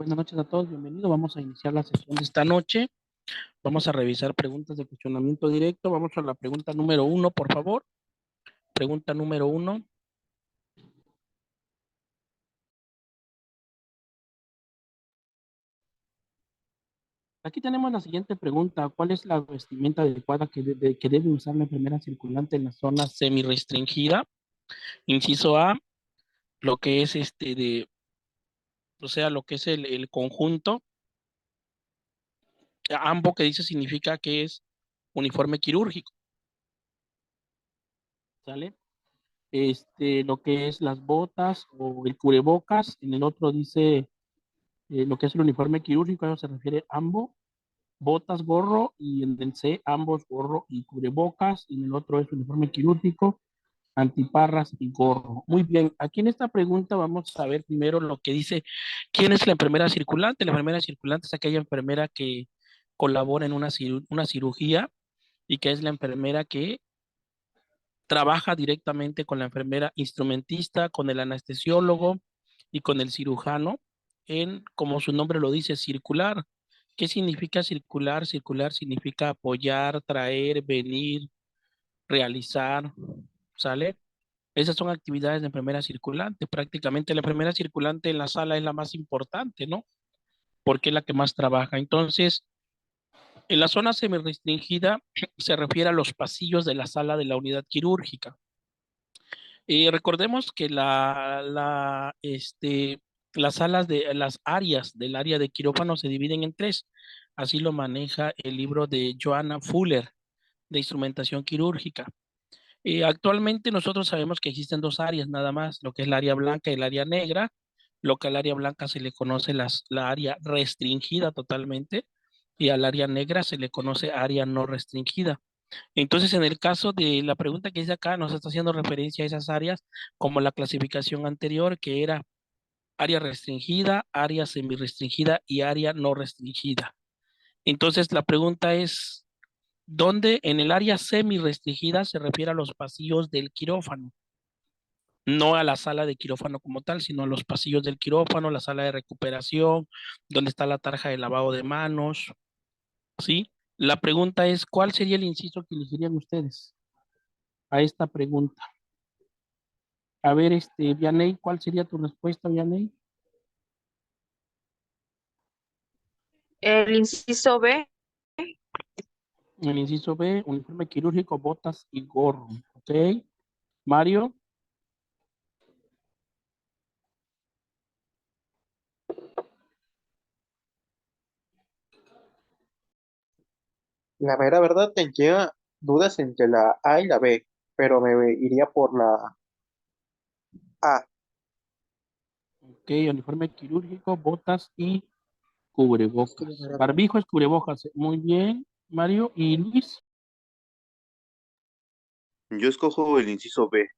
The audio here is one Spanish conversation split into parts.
Buenas noches a todos, bienvenidos. Vamos a iniciar la sesión de esta noche. Vamos a revisar preguntas de cuestionamiento directo. Vamos a la pregunta número uno, por favor. Pregunta número uno. Aquí tenemos la siguiente pregunta. ¿Cuál es la vestimenta adecuada que debe usar la enfermera circulante en la zona semirrestringida? Inciso A, lo que es lo que es el conjunto. AMBO que dice significa que es uniforme quirúrgico, ¿sale? Lo que es las botas o el cubrebocas. En el otro dice lo que es el uniforme quirúrgico, a eso se refiere AMBO, botas, gorro, y en el C, ambos, gorro y cubrebocas, y en el otro es uniforme quirúrgico, antiparras y gorro. Muy bien, aquí en esta pregunta vamos a ver primero lo que dice, ¿quién es la enfermera circulante? La enfermera circulante es aquella enfermera que colabora en una cirugía y que es la enfermera que trabaja directamente con la enfermera instrumentista, con el anestesiólogo y con el cirujano en, como su nombre lo dice, circular. ¿Qué significa circular? Circular significa apoyar, traer, venir, realizar, ¿sale? Esas son actividades de enfermera circulante. Prácticamente la enfermera circulante en la sala es la más importante, ¿no? Porque es la que más trabaja. Entonces, en la zona semirrestringida se refiere a los pasillos de la sala de la unidad quirúrgica. Y recordemos que las salas de las áreas del área de quirófano se dividen en tres. Así lo maneja el libro de Joanna Fuller de instrumentación quirúrgica. Actualmente nosotros sabemos que existen dos áreas nada más, lo que es el área blanca y el área negra. Lo que al área blanca se le conoce la área restringida totalmente y al área negra se le conoce área no restringida. Entonces, en el caso de la pregunta que dice acá, nos está haciendo referencia a esas áreas como la clasificación anterior, que era área restringida, área semirrestringida y área no restringida. Entonces, la pregunta es, ¿dónde en el área semirrestringida se refiere a los pasillos del quirófano? No a la sala de quirófano como tal, sino a los pasillos del quirófano, la sala de recuperación, donde está la tarja de lavado de manos, ¿sí? La pregunta es, ¿cuál sería el inciso que elegirían ustedes a esta pregunta? A ver, Vianey, ¿cuál sería tu respuesta, Vianey? El inciso B. El inciso B, uniforme quirúrgico, botas y gorro. ¿Ok? Mario, La mera verdad tendría dudas entre la A y la B, pero me iría por la A. ok, uniforme quirúrgico, botas y Es que la cubrebocas. mera verdad. Barbijo es cubrebocas. Muy bien, Mario y Luis. Yo escojo el inciso B.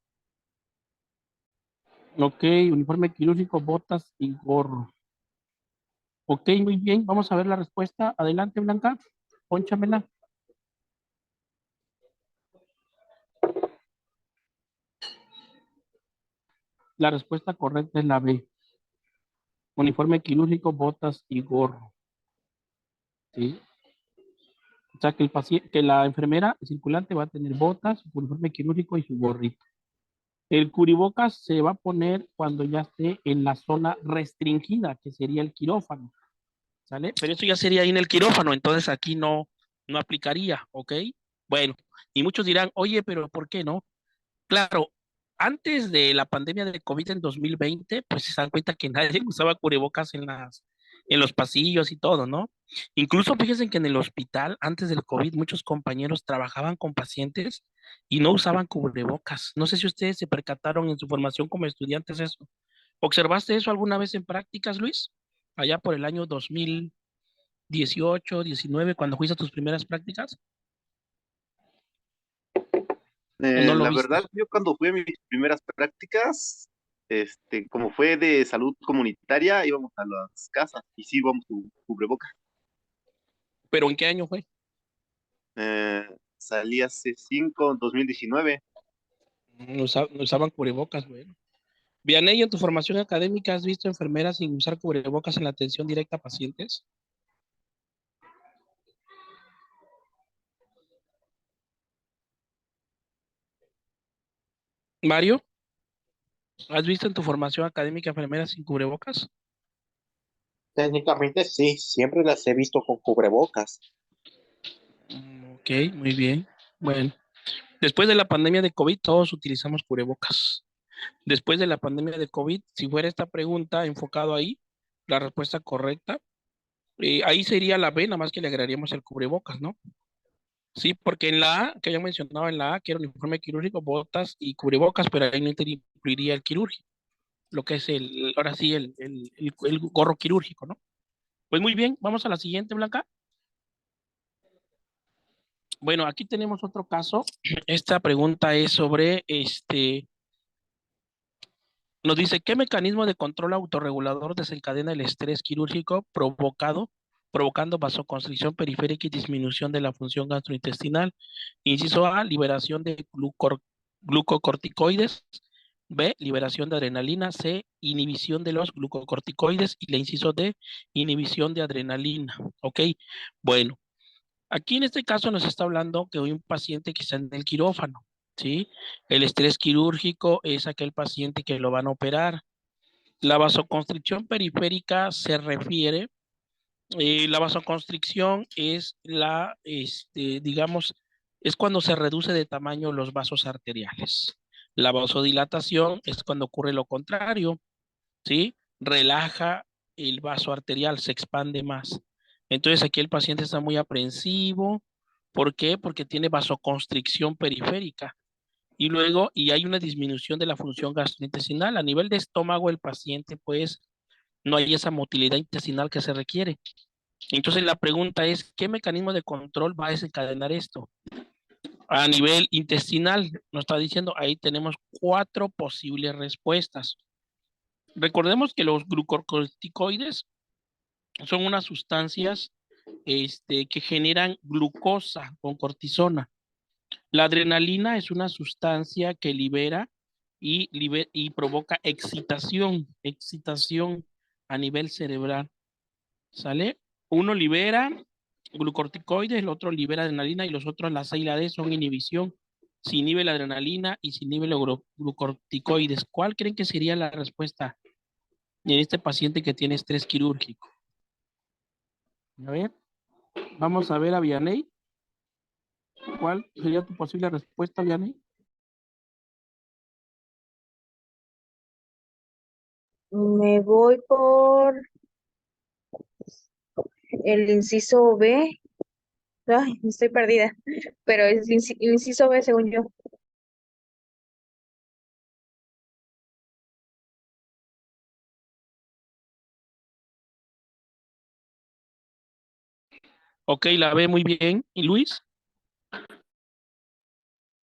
Ok, uniforme quirúrgico, botas y gorro. Ok, muy bien. Vamos a ver la respuesta. Adelante, Blanca. Pónchamela. La respuesta correcta es la B. Uniforme quirúrgico, botas y gorro. ¿Sí? O sea que que la enfermera circulante va a tener botas, su uniforme quirúrgico y su gorrito. El cubrebocas se va a poner cuando ya esté en la zona restringida, que sería el quirófano, ¿sale? Pero eso ya sería ahí en el quirófano, entonces aquí no aplicaría, ¿ok? Bueno, y muchos dirán, oye, pero ¿por qué no? Claro, antes de la pandemia de COVID en 2020, pues se dan cuenta que nadie usaba cubrebocas en los pasillos y todo, ¿no? Incluso fíjense que en el hospital, antes del COVID, muchos compañeros trabajaban con pacientes y no usaban cubrebocas. No sé si ustedes se percataron en su formación como estudiantes eso. ¿Observaste eso alguna vez en prácticas, Luis? Allá por el año 2018, 19, cuando fuiste a tus primeras prácticas, ¿o no lo La viste? verdad, yo cuando fui a mis primeras prácticas, como fue de salud comunitaria, íbamos a las casas y sí íbamos con cubrebocas. ¿Pero en qué año fue? Salí hace 2019. No usaban cubrebocas, bueno. Vianey, en tu formación académica, ¿has visto enfermeras sin usar cubrebocas en la atención directa a pacientes? Mario, ¿has visto en tu formación académica enfermeras sin cubrebocas? Técnicamente sí, siempre las he visto con cubrebocas. Ok, muy bien. Bueno, después de la pandemia de COVID, todos utilizamos cubrebocas. Después de la pandemia de COVID, si fuera esta pregunta enfocado ahí, la respuesta correcta, ahí sería la B, nada más que le agregaríamos el cubrebocas, ¿no? Sí, porque en la A, que ya mencionaba en la A, que era uniforme quirúrgico, botas y cubrebocas, pero ahí no incluiría el quirúrgico, lo que es ahora sí, el gorro quirúrgico, ¿no? Pues muy bien, vamos a la siguiente, Blanca. Bueno, aquí tenemos otro caso. Esta pregunta es sobre, nos dice, ¿qué mecanismo de control autorregulador desencadena el estrés quirúrgico provocando vasoconstricción periférica y disminución de la función gastrointestinal? Inciso A, liberación de glucocorticoides. B, liberación de adrenalina. C, inhibición de los glucocorticoides. Y la inciso D, inhibición de adrenalina. Ok, bueno. Aquí en este caso nos está hablando que hay un paciente que está en el quirófano, ¿sí? El estrés quirúrgico es aquel paciente que lo van a operar. La vasoconstricción periférica se refiere, la vasoconstricción es digamos, es cuando se reduce de tamaño los vasos arteriales. La vasodilatación es cuando ocurre lo contrario, ¿sí? Relaja el vaso arterial, se expande más. Entonces aquí el paciente está muy aprensivo. ¿Por qué? Porque tiene vasoconstricción periférica. Y luego, y hay una disminución de la función gastrointestinal. A nivel de estómago, el paciente, pues, no hay esa motilidad intestinal que se requiere. Entonces la pregunta es, ¿qué mecanismo de control va a desencadenar esto? A nivel intestinal, nos está diciendo, ahí tenemos 4 posibles respuestas. Recordemos que los glucocorticoides son unas sustancias que generan glucosa con cortisona. La adrenalina es una sustancia que libera y provoca excitación a nivel cerebral. ¿Sale? Uno libera glucocorticoides, el otro libera adrenalina y los otros, la C y la D, son inhibición. Si inhibe la adrenalina y si inhibe los glucocorticoides. ¿Cuál creen que sería la respuesta en este paciente que tiene estrés quirúrgico? A ver, vamos a ver a Vianey. ¿Cuál sería tu posible respuesta, Vianey? Me voy por el inciso B. Ay, estoy perdida, pero es el inciso B según yo. Ok, la ve muy bien. ¿Y Luis?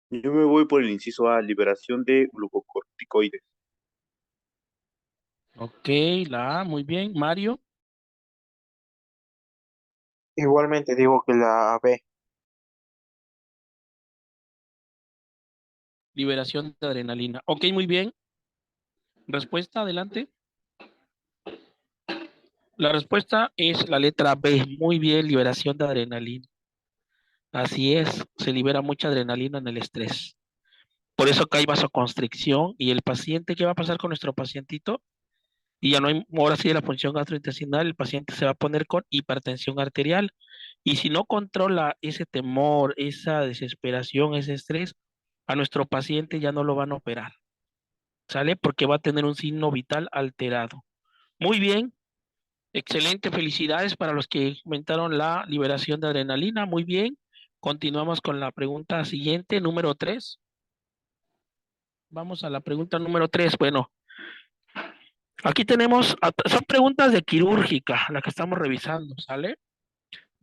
Yo me voy por el inciso A, liberación de glucocorticoides. Ok, la A, muy bien. Mario, Igualmente digo que la B. liberación de adrenalina. Ok, muy bien. Respuesta, adelante. La respuesta es la letra B. Muy bien, liberación de adrenalina. Así es, se libera mucha adrenalina en el estrés. Por eso acá hay vasoconstricción y el paciente, ¿qué va a pasar con nuestro pacientito? Y ya no hay, ahora sí, de la función gastrointestinal, el paciente se va a poner con hipertensión arterial. Y si no controla ese temor, esa desesperación, ese estrés, a nuestro paciente ya no lo van a operar, ¿sale? Porque va a tener un signo vital alterado. Muy bien, excelente, felicidades para los que comentaron la liberación de adrenalina. Muy bien, continuamos con la pregunta siguiente, número 3. Vamos a la pregunta número 3. Bueno, aquí tenemos, son preguntas de quirúrgica, la que estamos revisando, ¿sale?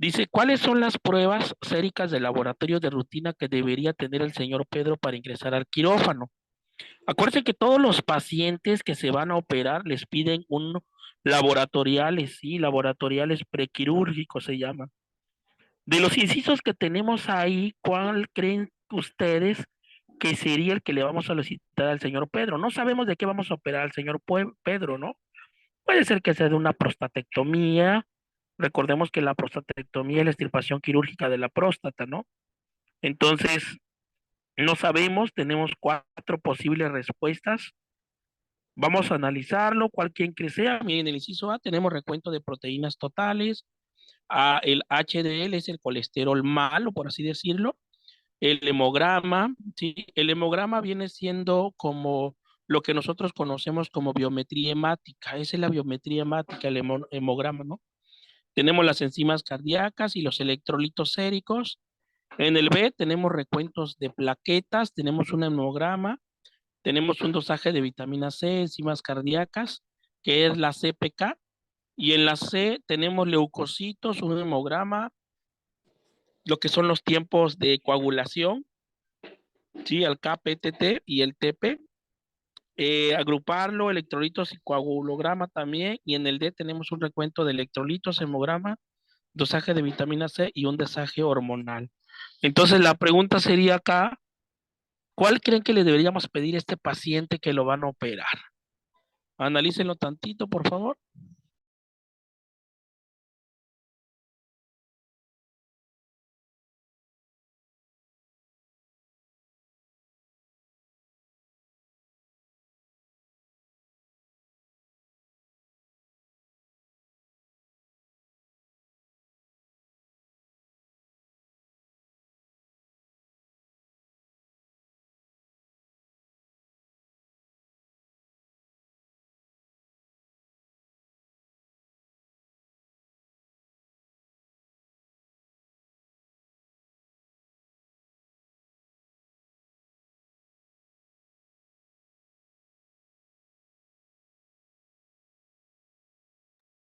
Dice, ¿cuáles son las pruebas séricas de laboratorio de rutina que debería tener el señor Pedro para ingresar al quirófano? Acuérdense que todos los pacientes que se van a operar les piden un laboratoriales, sí, laboratoriales prequirúrgicos se llaman. De los incisos que tenemos ahí, ¿cuál creen ustedes que sería el que le vamos a solicitar al señor Pedro. No sabemos de qué vamos a operar al señor Pedro, ¿no? Puede ser que sea de una prostatectomía. Recordemos que la prostatectomía es la extirpación quirúrgica de la próstata, ¿no? Entonces, no sabemos, tenemos cuatro posibles respuestas. Vamos a analizarlo, cualquier que sea. Miren, en el inciso A tenemos recuento de proteínas totales. El HDL es el colesterol malo, por así decirlo. El hemograma, ¿sí? El hemograma viene siendo como lo que nosotros conocemos como biometría hemática. Esa es la biometría hemática, el hemograma, ¿no? Tenemos las enzimas cardíacas y los electrolitos séricos. En el B tenemos recuentos de plaquetas, tenemos un hemograma, tenemos un dosaje de vitamina C, enzimas cardíacas, que es la CPK. Y en la C tenemos leucocitos, un hemograma, lo que son los tiempos de coagulación, ¿sí? El KPTT y el TP. Agruparlo, electrolitos y coagulograma también. Y en el D tenemos un recuento de electrolitos, hemograma, dosaje de vitamina C y un dosaje hormonal. Entonces la pregunta sería acá, ¿cuál creen que le deberíamos pedir a este paciente que lo van a operar? Analícenlo tantito, por favor.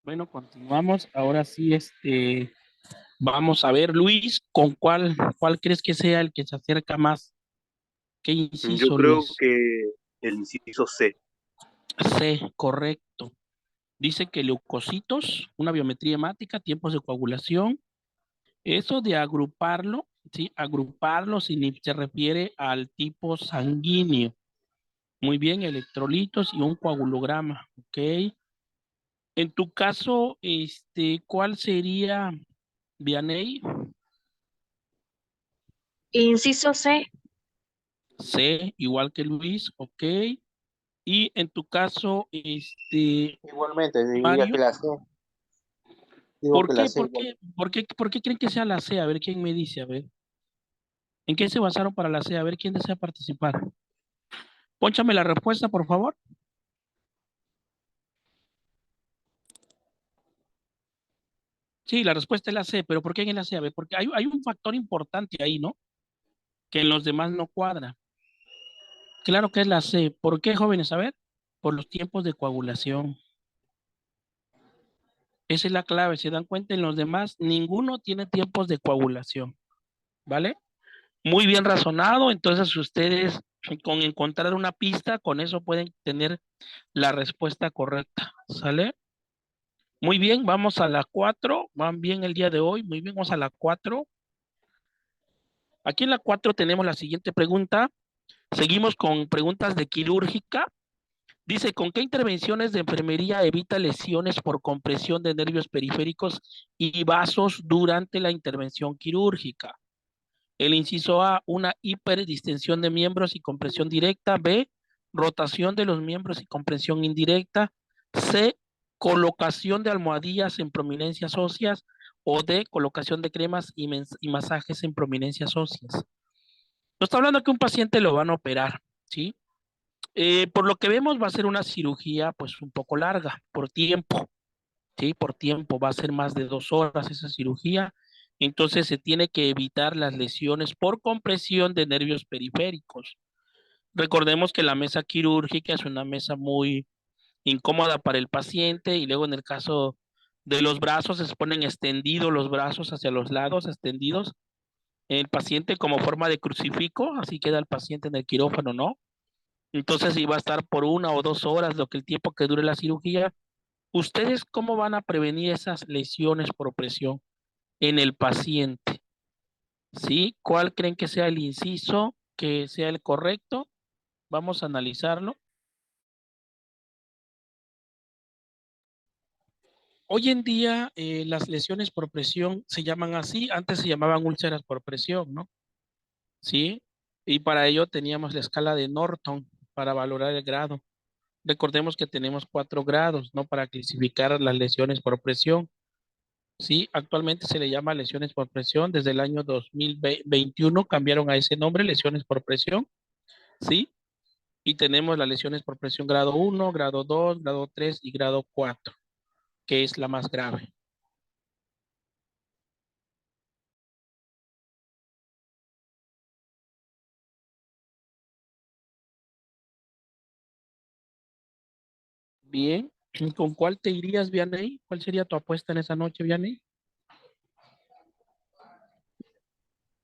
Bueno, continuamos. Ahora sí, vamos a ver, Luis, ¿cuál crees que sea el que se acerca más? ¿Qué Yo inciso, creo Luis? que el inciso C. C, correcto. Dice que leucocitos, una biometría hemática, tiempos de coagulación. Eso de agruparlo, ¿sí? Agruparlo se refiere al tipo sanguíneo. Muy bien, electrolitos y un coagulograma, ¿ok? En tu caso, ¿cuál sería, Vianey? Inciso C. C, igual que Luis, ¿ok? Y en tu caso, Igualmente, diría que Mario, la C. Digo ¿por que la qué, C por igual. qué, por qué, por qué creen que sea la C? A ver, ¿quién me dice? A ver, ¿en qué se basaron para la C? A ver, ¿quién desea participar? Pónchame la respuesta, por favor. Sí, la respuesta es la C, pero ¿por qué en la C? A ver, porque hay un factor importante ahí, ¿no? Que en los demás no cuadra. Claro que es la C. ¿Por qué, jóvenes? A ver, por los tiempos de coagulación. Esa es la clave. Se dan cuenta en los demás, ninguno tiene tiempos de coagulación, ¿vale? Muy bien razonado. Entonces, ustedes con encontrar una pista, con eso pueden tener la respuesta correcta, ¿sale? Muy bien, vamos a la 4. Van bien el día de hoy. Muy bien, vamos a la 4. Aquí en la 4 tenemos la siguiente pregunta. Seguimos con preguntas de quirúrgica. Dice, ¿con qué intervenciones de enfermería evita lesiones por compresión de nervios periféricos y vasos durante la intervención quirúrgica? El inciso A, una hiperdistensión de miembros y compresión directa. B, rotación de los miembros y compresión indirecta. C, colocación de almohadillas en prominencias óseas. O D, colocación de cremas y masajes en prominencias óseas. Nos está hablando que un paciente lo van a operar, ¿sí? Por lo que vemos va a ser una cirugía pues un poco larga, por tiempo, ¿sí? Por tiempo, va a ser más de 2 horas esa cirugía. Entonces se tiene que evitar las lesiones por compresión de nervios periféricos. Recordemos que la mesa quirúrgica es una mesa muy incómoda para el paciente y luego en el caso de los brazos se ponen extendidos los brazos hacia los lados, extendidos. El paciente como forma de crucifijo, así queda el paciente en el quirófano, ¿no? Entonces, si va a estar por 1 o 2 horas, lo que el tiempo que dure la cirugía, ¿ustedes cómo van a prevenir esas lesiones por presión en el paciente? ¿Sí? ¿Cuál creen que sea el inciso que sea el correcto. Vamos a analizarlo. Hoy en día las lesiones por presión se llaman así, antes se llamaban úlceras por presión, ¿no? Sí, y para ello teníamos la escala de Norton para valorar el grado. Recordemos que tenemos 4 grados, ¿no? Para clasificar las lesiones por presión. Sí, actualmente se le llama lesiones por presión. Desde el año 2021 cambiaron a ese nombre, lesiones por presión. Sí, y tenemos las lesiones por presión grado 1, grado 2, grado 3 y grado 4, que es la más grave. Bien, ¿con cuál te irías, Vianey? ¿Cuál sería tu apuesta en esa noche, Vianey?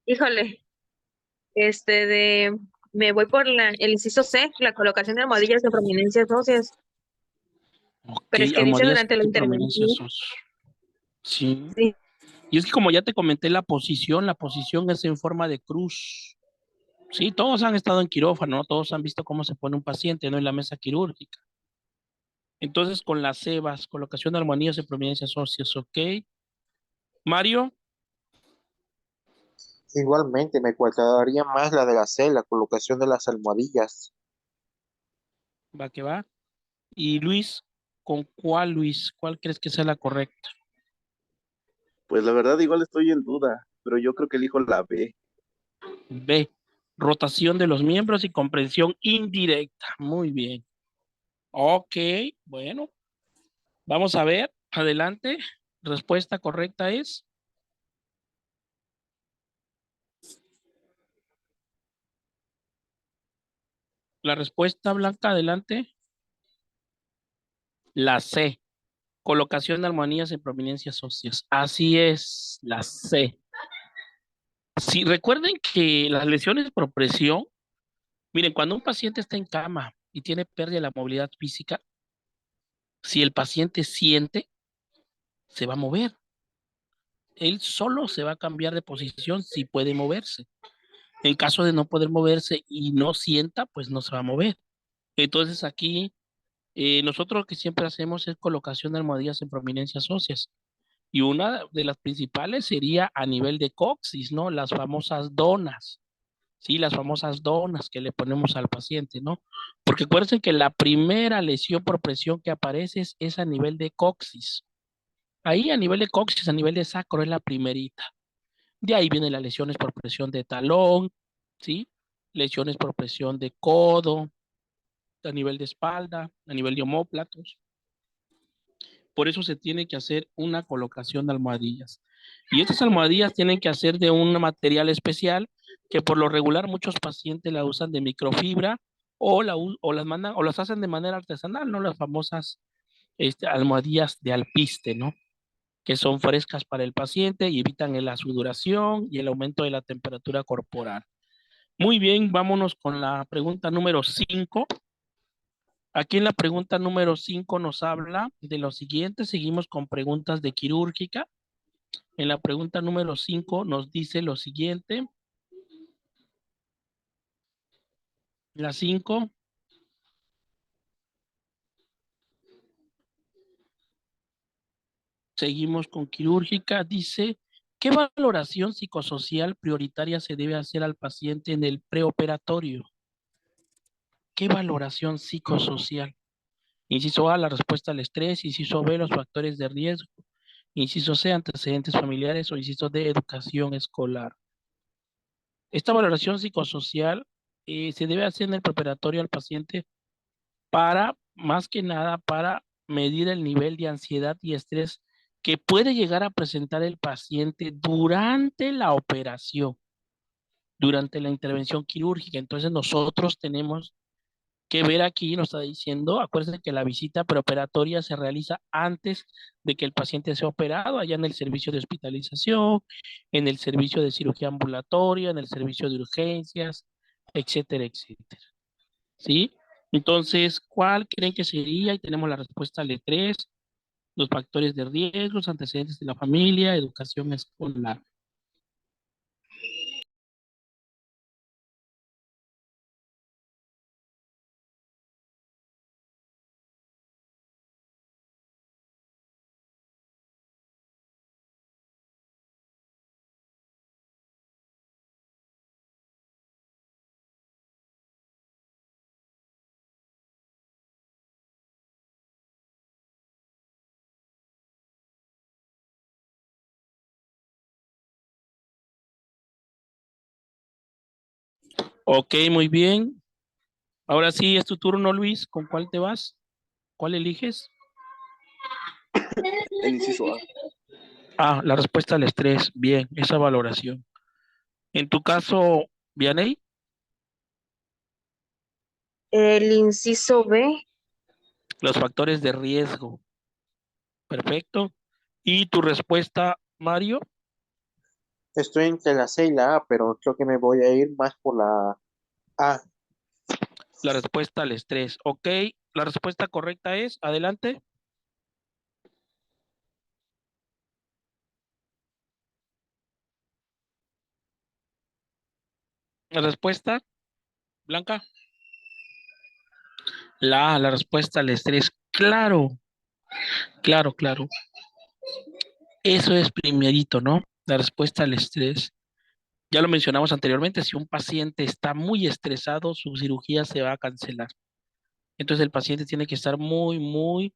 Híjole, me voy por el inciso C, la colocación de almohadillas de prominencias óseas. Ok, Pero es que dice almohadillas durante la y prominencias intervención, óseas. Sí. sí, Y es que como ya te comenté la posición es en forma de cruz. Sí, todos han estado en quirófano, ¿no? Todos han visto cómo se pone un paciente, ¿no? En la mesa quirúrgica. Entonces, con las cebas, colocación de almohadillas de prominencias óseas, ok. Mario, Igualmente, me cuadraría más la de la C, la colocación de las almohadillas. va que va. Y Luis, ¿con cuál, Luis? ¿Cuál crees que sea la correcta? Pues la verdad igual estoy en duda, pero yo creo que elijo la B. B, rotación de los miembros y comprensión indirecta. Muy bien. Ok, bueno, vamos a ver. Adelante. Respuesta correcta es la respuesta blanca. Adelante. La C. Colocación de armonías en prominencias óseas. Así es, la C. Si recuerden que las lesiones por presión, miren, cuando un paciente está en cama y tiene pérdida de la movilidad física, si el paciente siente, se va a mover. Él solo se va a cambiar de posición si puede moverse. En caso de no poder moverse y no sienta, pues no se va a mover. Entonces aquí nosotros lo que siempre hacemos es colocación de almohadillas en prominencias óseas. Y una de las principales sería a nivel de coxis, ¿no? Las famosas donas, ¿sí? Las famosas donas que le ponemos al paciente, ¿no? Porque acuérdense que la primera lesión por presión que aparece es a nivel de coxis. Ahí a nivel de coxis, a nivel de sacro es la primerita. De ahí vienen las lesiones por presión de talón, ¿sí? Lesiones por presión de codo, a nivel de espalda, a nivel de omóplatos. Por eso se tiene que hacer una colocación de almohadillas. Y estas almohadillas tienen que hacer de un material especial que por lo regular muchos pacientes la usan de microfibra o las mandan o las hacen de manera artesanal, ¿no? Las famosas almohadillas de alpiste, ¿no? Que son frescas para el paciente y evitan la sudoración y el aumento de la temperatura corporal. Muy bien, vámonos con la pregunta número 5. Aquí en la pregunta número 5 nos habla de lo siguiente. Seguimos con preguntas de quirúrgica. En la pregunta número 5 nos dice lo siguiente. La 5, seguimos con quirúrgica. Dice, ¿qué valoración psicosocial prioritaria se debe hacer al paciente en el preoperatorio? ¿Qué valoración psicosocial? Inciso A, la respuesta al estrés. Inciso B, los factores de riesgo. Inciso C, antecedentes familiares. O inciso D, educación escolar. Esta valoración psicosocial se debe hacer en el preparatorio al paciente para, más que nada, para medir el nivel de ansiedad y estrés que puede llegar a presentar el paciente durante la operación, durante la intervención quirúrgica. Entonces nosotros tenemos que ver aquí, nos está diciendo, acuérdense que la visita preoperatoria se realiza antes de que el paciente sea operado, allá en el servicio de hospitalización, en el servicio de cirugía ambulatoria, en el servicio de urgencias, etcétera, etcétera. ¿Sí? Entonces, ¿cuál creen que sería? Y tenemos la respuesta de 3, los factores de riesgo, los antecedentes de la familia, educación escolar. Ok, muy bien. Ahora sí, es tu turno, Luis. ¿Con cuál te vas? ¿Cuál eliges? El inciso A. Ah, la respuesta al estrés. Bien, esa valoración. En tu caso, Vianey, El inciso B. los factores de riesgo. Perfecto. ¿Y tu respuesta, Mario? Estoy entre la C y la A, pero creo que me voy a ir más por la A. La respuesta al estrés. Ok, la respuesta correcta es, adelante. La respuesta, Blanca. La respuesta al estrés. Claro, claro, claro. Eso es primerito, ¿no? La respuesta al estrés. Ya lo mencionamos anteriormente, si un paciente está muy estresado, su cirugía se va a cancelar. Entonces el paciente tiene que estar muy, muy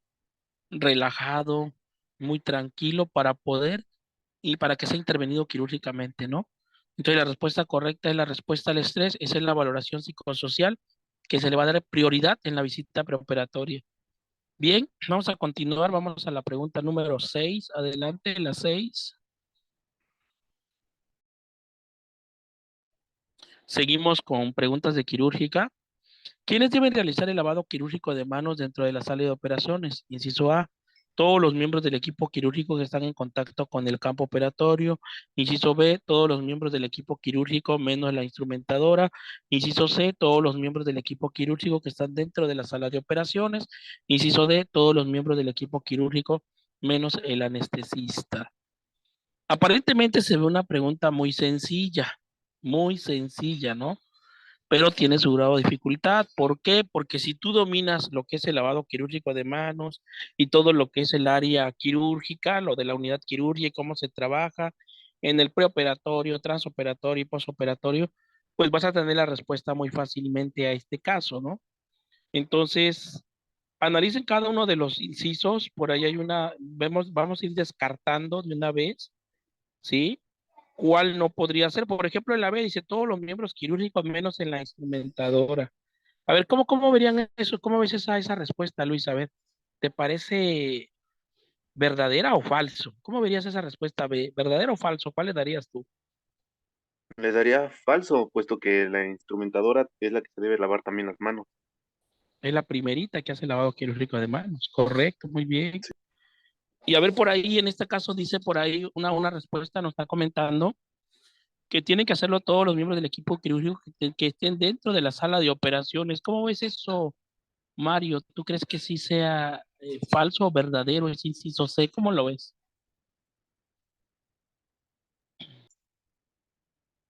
relajado, muy tranquilo para poder y para que sea intervenido quirúrgicamente, ¿no? Entonces la respuesta correcta es la respuesta al estrés, esa es la valoración psicosocial que se le va a dar prioridad en la visita preoperatoria. Bien, vamos a continuar, vamos a la pregunta número 6. Adelante, la 6. Seguimos con preguntas de quirúrgica. ¿Quiénes deben realizar el lavado quirúrgico de manos dentro de la sala de operaciones? Inciso A, todos los miembros del equipo quirúrgico que están en contacto con el campo operatorio. Inciso B, todos los miembros del equipo quirúrgico menos la instrumentadora. Inciso C, todos los miembros del equipo quirúrgico que están dentro de la sala de operaciones. Inciso D, todos los miembros del equipo quirúrgico menos el anestesista. Aparentemente se ve una pregunta muy sencilla, ¿no? Pero tiene su grado de dificultad. ¿Por qué? Porque si tú dominas lo que es el lavado quirúrgico de manos y todo lo que es el área quirúrgica, lo de la unidad quirúrgica y cómo se trabaja en el preoperatorio, transoperatorio y posoperatorio, pues vas a tener la respuesta muy fácilmente a este caso, ¿no? Entonces, analicen cada uno de los incisos, por ahí hay una, vamos a ir descartando de una vez, ¿sí? ¿Cuál no podría ser? Por ejemplo, en la B dice todos los miembros quirúrgicos menos en la instrumentadora. A ver, ¿cómo verían eso? ¿Cómo ves esa respuesta, Luis? A ver, ¿te parece verdadera o falso? ¿Cómo verías esa respuesta B? ¿Verdadera o falso? ¿Cuál le darías tú? Le daría falso, puesto que la instrumentadora es la que se debe lavar también las manos. Es la primerita que hace lavado quirúrgico de manos. Correcto, muy bien. Y a ver, por ahí, en este caso, dice por ahí una respuesta, nos está comentando que tienen que hacerlo todos los miembros del equipo quirúrgico que estén dentro de la sala de operaciones. ¿Cómo ves eso, Mario? ¿Tú crees que sí sea falso o verdadero ese inciso C? ¿Cómo lo ves?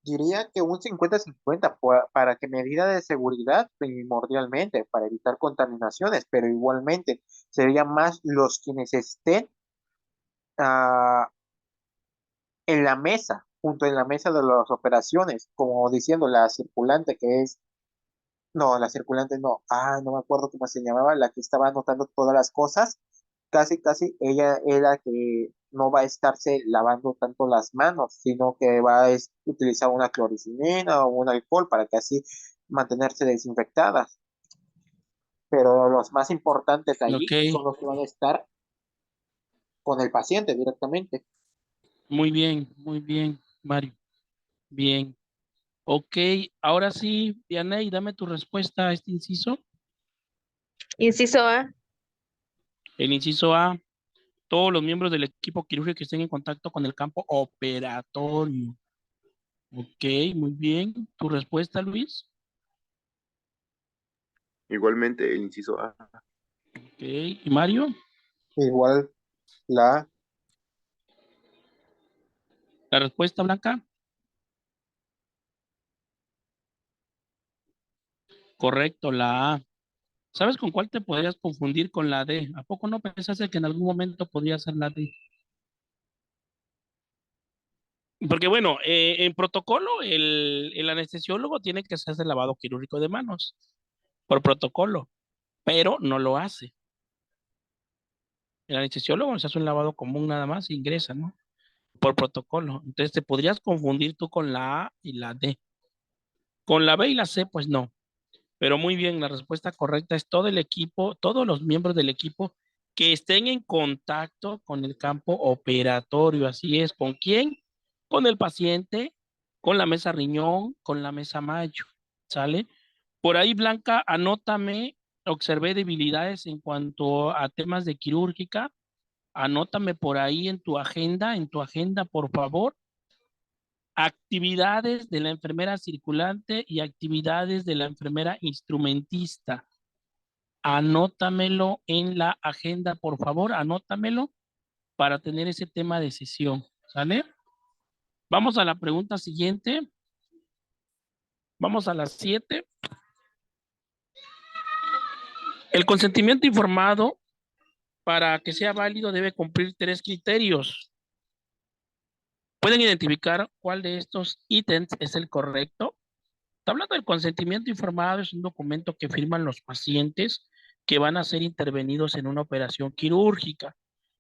Diría que un 50-50 para que medidas de seguridad primordialmente, para evitar contaminaciones, pero igualmente serían más los quienes estén ah, en la mesa, junto en la mesa de las operaciones, como diciendo la circulante que es, no, la circulante no, no me acuerdo cómo se llamaba, la que estaba anotando todas las cosas, casi ella era que no va a estarse lavando tanto las manos, sino que va a utilizar una cloricina o un alcohol para que así mantenerse desinfectadas. Pero los más importantes Ok, allí son los que van a estar con el paciente directamente. muy bien, Mario. Bien. Ok, ahora sí, Dianey, dame tu respuesta a este inciso. Inciso A. El inciso A, todos los miembros del equipo quirúrgico que estén en contacto con el campo operatorio. Ok, muy bien. ¿Tu respuesta, Luis? Igualmente, el inciso A. Ok, ¿y Mario? Igual la ¿La respuesta, Blanca? Correcto, la A. ¿Sabes con cuál te podrías confundir con la D? ¿A poco no pensaste que en algún momento podría ser la D? Porque bueno, en protocolo el anestesiólogo tiene que hacerse el lavado quirúrgico de manos por protocolo, pero no lo hace. El anestesiólogo se hace un lavado común nada más e ingresa, ¿no? Por protocolo. Entonces te podrías confundir tú con la A y la D. Con la B y la C, pues no. Pero muy bien, la respuesta correcta es todo el equipo, todos los miembros del equipo que estén en contacto con el campo operatorio. Así es. ¿Con quién? Con el paciente, con la mesa riñón, con la mesa mayo. ¿Sale? Por ahí, Blanca, anótame, observé debilidades en cuanto a temas de quirúrgica. Anótame por ahí en tu agenda, por favor, actividades de la enfermera circulante y actividades de la enfermera instrumentista. Anótamelo en la agenda, por favor, anótamelo para tener ese tema de sesión, ¿sale? Vamos a la pregunta siguiente. Vamos a las 7. El consentimiento informado, para que sea válido, debe cumplir 3 criterios. ¿Pueden identificar cuál de estos ítems es el correcto? Está hablando del consentimiento informado, es un documento que firman los pacientes que van a ser intervenidos en una operación quirúrgica.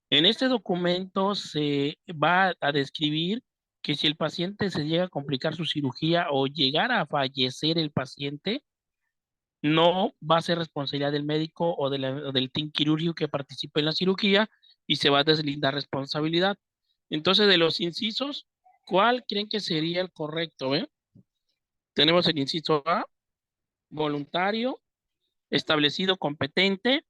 En este documento se va a describir que si el paciente se llega a complicar su cirugía o llegara a fallecer el paciente, no va a ser responsabilidad del médico o del team quirúrgico que participe en la cirugía y se va a deslindar responsabilidad. Entonces, de los incisos, ¿cuál creen que sería el correcto? Tenemos el inciso A, voluntario, establecido, competente.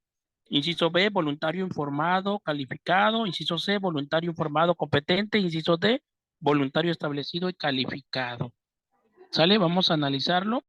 Inciso B, voluntario informado, calificado. Inciso C, voluntario informado, competente. Inciso D, voluntario establecido y calificado. ¿Sale? Vamos a analizarlo.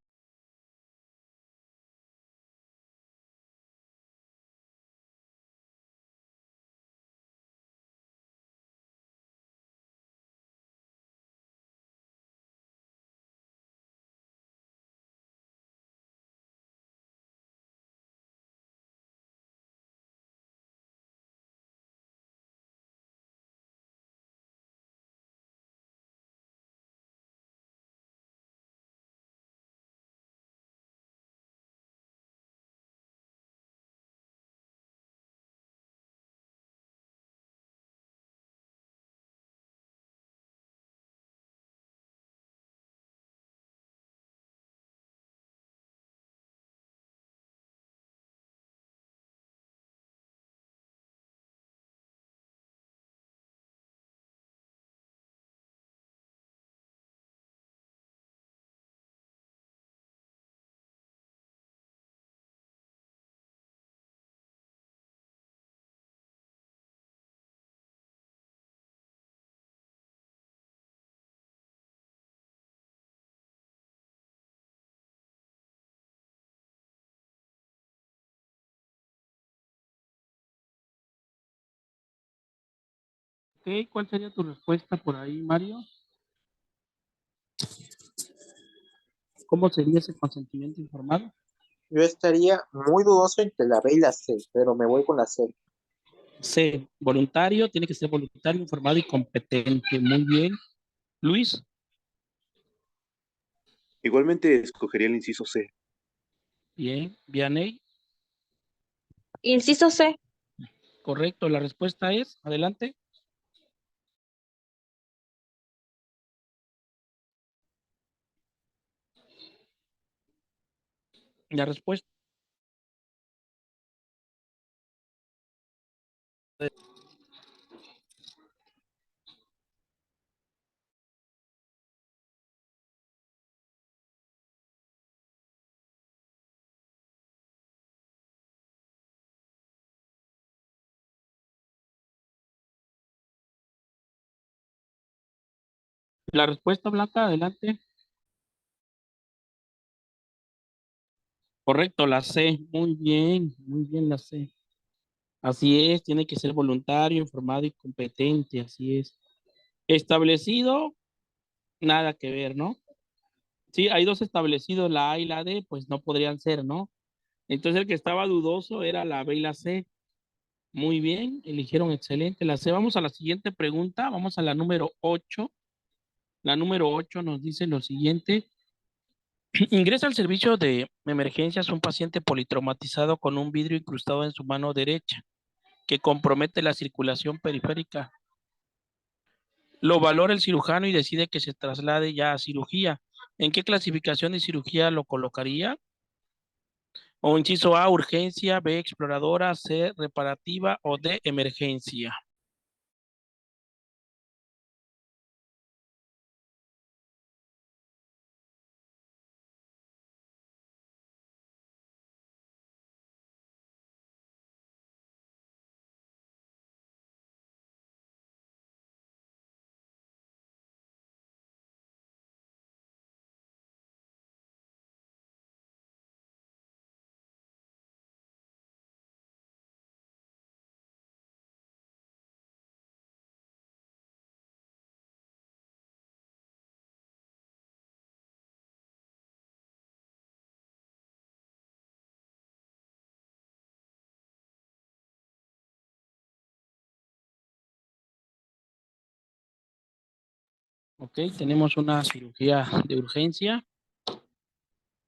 Ok, ¿cuál sería tu respuesta por ahí, Mario? ¿Cómo sería ese consentimiento informado? Yo estaría muy dudoso entre la B y la C, pero me voy con la C. C, voluntario, tiene que ser voluntario, informado y competente. Muy bien. Luis, Igualmente escogería el inciso C. bien. Vianey, Inciso C. correcto. La respuesta es, adelante. La respuesta. La respuesta, Blanca, adelante. Correcto, la C. Muy bien la C. Así es, tiene que ser voluntario, informado y competente, así es. Establecido, nada que ver, ¿no? Sí, hay dos establecidos, la A y la D, pues no podrían ser, ¿no? Entonces el que estaba dudoso era la B y la C. Muy bien, eligieron excelente la C. Vamos a la siguiente pregunta, vamos a la número 8. La número 8 nos dice lo siguiente. Ingresa al servicio de emergencias un paciente politraumatizado con un vidrio incrustado en su mano derecha que compromete la circulación periférica. Lo valora el cirujano y decide que se traslade ya a cirugía. ¿En qué clasificación de cirugía lo colocaría? O inciso A, urgencia, B, exploradora, C, reparativa o D, emergencia. Ok, tenemos una cirugía de urgencia,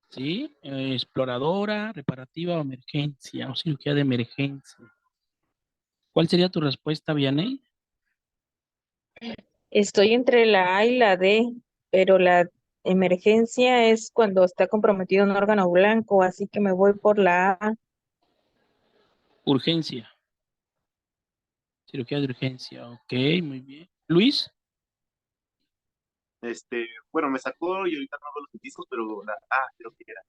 ¿sí? Exploradora, reparativa o emergencia, o cirugía de emergencia. ¿Cuál sería tu respuesta, Vianey? Estoy entre la A y la D, pero la emergencia es cuando está comprometido un órgano blanco, así que me voy por la A. Urgencia, cirugía de urgencia, ok, muy bien. Luis, Bueno, me sacó y ahorita no veo los indicios, pero creo que era.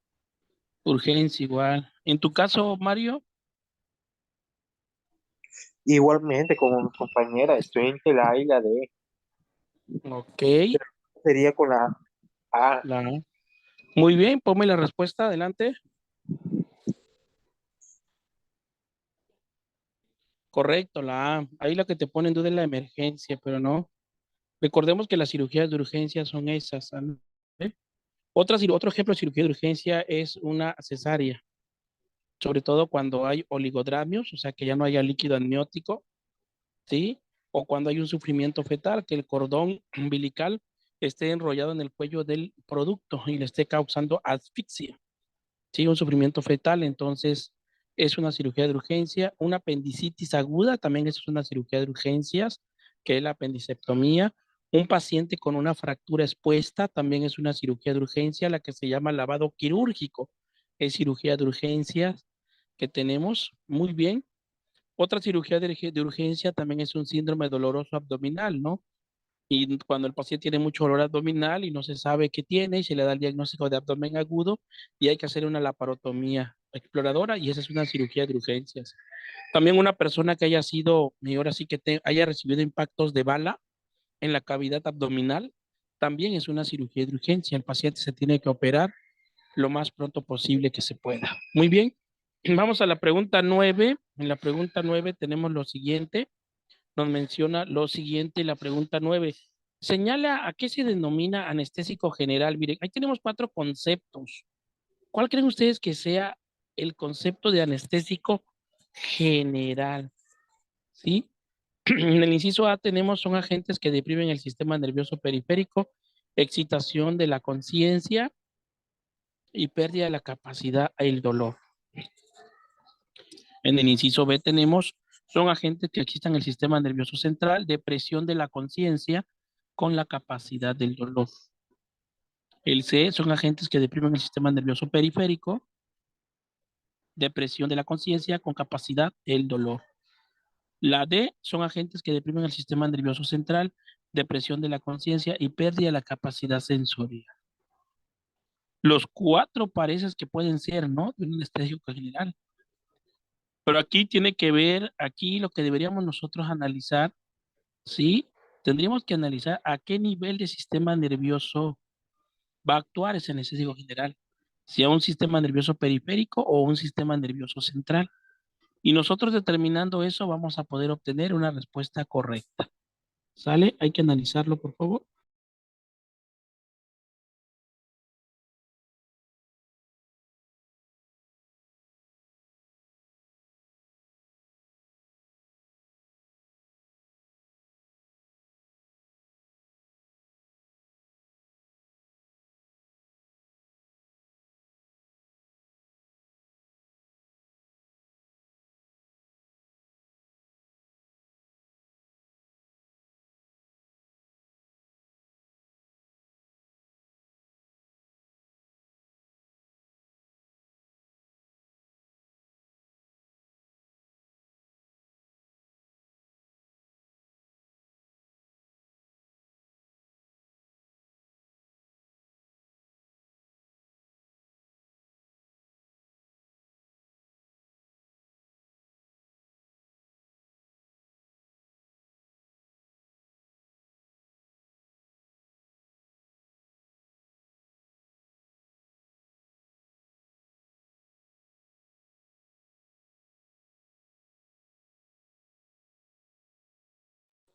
urgencia igual. En tu caso, Mario, Igualmente, como mi compañera, estoy entre la A y la D. ok, Sería con la A. la A. Muy bien, ponme la respuesta, adelante. Correcto, la A. Ahí la que te pone en duda es la emergencia, pero no. Recordemos que las cirugías de urgencia son esas, ¿sale? Otro ejemplo de cirugía de urgencia es una cesárea, sobre todo cuando hay oligodramios, o sea, que ya no haya líquido amniótico, ¿sí? O cuando hay un sufrimiento fetal, que el cordón umbilical esté enrollado en el cuello del producto y le esté causando asfixia, ¿sí? Un sufrimiento fetal, entonces es una cirugía de urgencia. Una apendicitis aguda también es una cirugía de urgencias, que es la apendicectomía. Un paciente con una fractura expuesta también es una cirugía de urgencia, la que se llama lavado quirúrgico. Es cirugía de urgencias que tenemos. Muy bien. Otra cirugía de urgencia también es un síndrome doloroso abdominal, ¿no? Y cuando el paciente tiene mucho dolor abdominal y no se sabe qué tiene, y se le da el diagnóstico de abdomen agudo y hay que hacer una laparotomía exploradora y esa es una cirugía de urgencias. También una persona que haya sido, y ahora sí que haya recibido impactos de bala en la cavidad abdominal, también es una cirugía de urgencia. El paciente se tiene que operar lo más pronto posible que se pueda. Muy bien, vamos a la pregunta 9. En la pregunta 9 tenemos lo siguiente. Nos menciona lo siguiente, la pregunta 9. Señala a qué se denomina anestésico general. Miren, ahí tenemos 4 conceptos. ¿Cuál creen ustedes que sea el concepto de anestésico general? ¿Sí? En el inciso A tenemos son agentes que deprimen el sistema nervioso periférico, excitación de la conciencia y pérdida de la capacidad y el dolor. En el inciso B tenemos, son agentes que excitan el sistema nervioso central, depresión de la conciencia con la capacidad del dolor. El C son agentes que deprimen el sistema nervioso periférico, depresión de la conciencia con capacidad del dolor. La D son agentes que deprimen el sistema nervioso central, depresión de la conciencia y pérdida de la capacidad sensorial. Los 4 pareces que pueden ser, ¿no? De un anestésico general. Pero aquí tiene que ver, aquí lo que deberíamos nosotros analizar, ¿sí? Tendríamos que analizar a qué nivel de sistema nervioso va a actuar ese anestésico general. Si a un sistema nervioso periférico o un sistema nervioso central. Y nosotros determinando eso vamos a poder obtener una respuesta correcta. ¿Sale? Hay que analizarlo, por favor.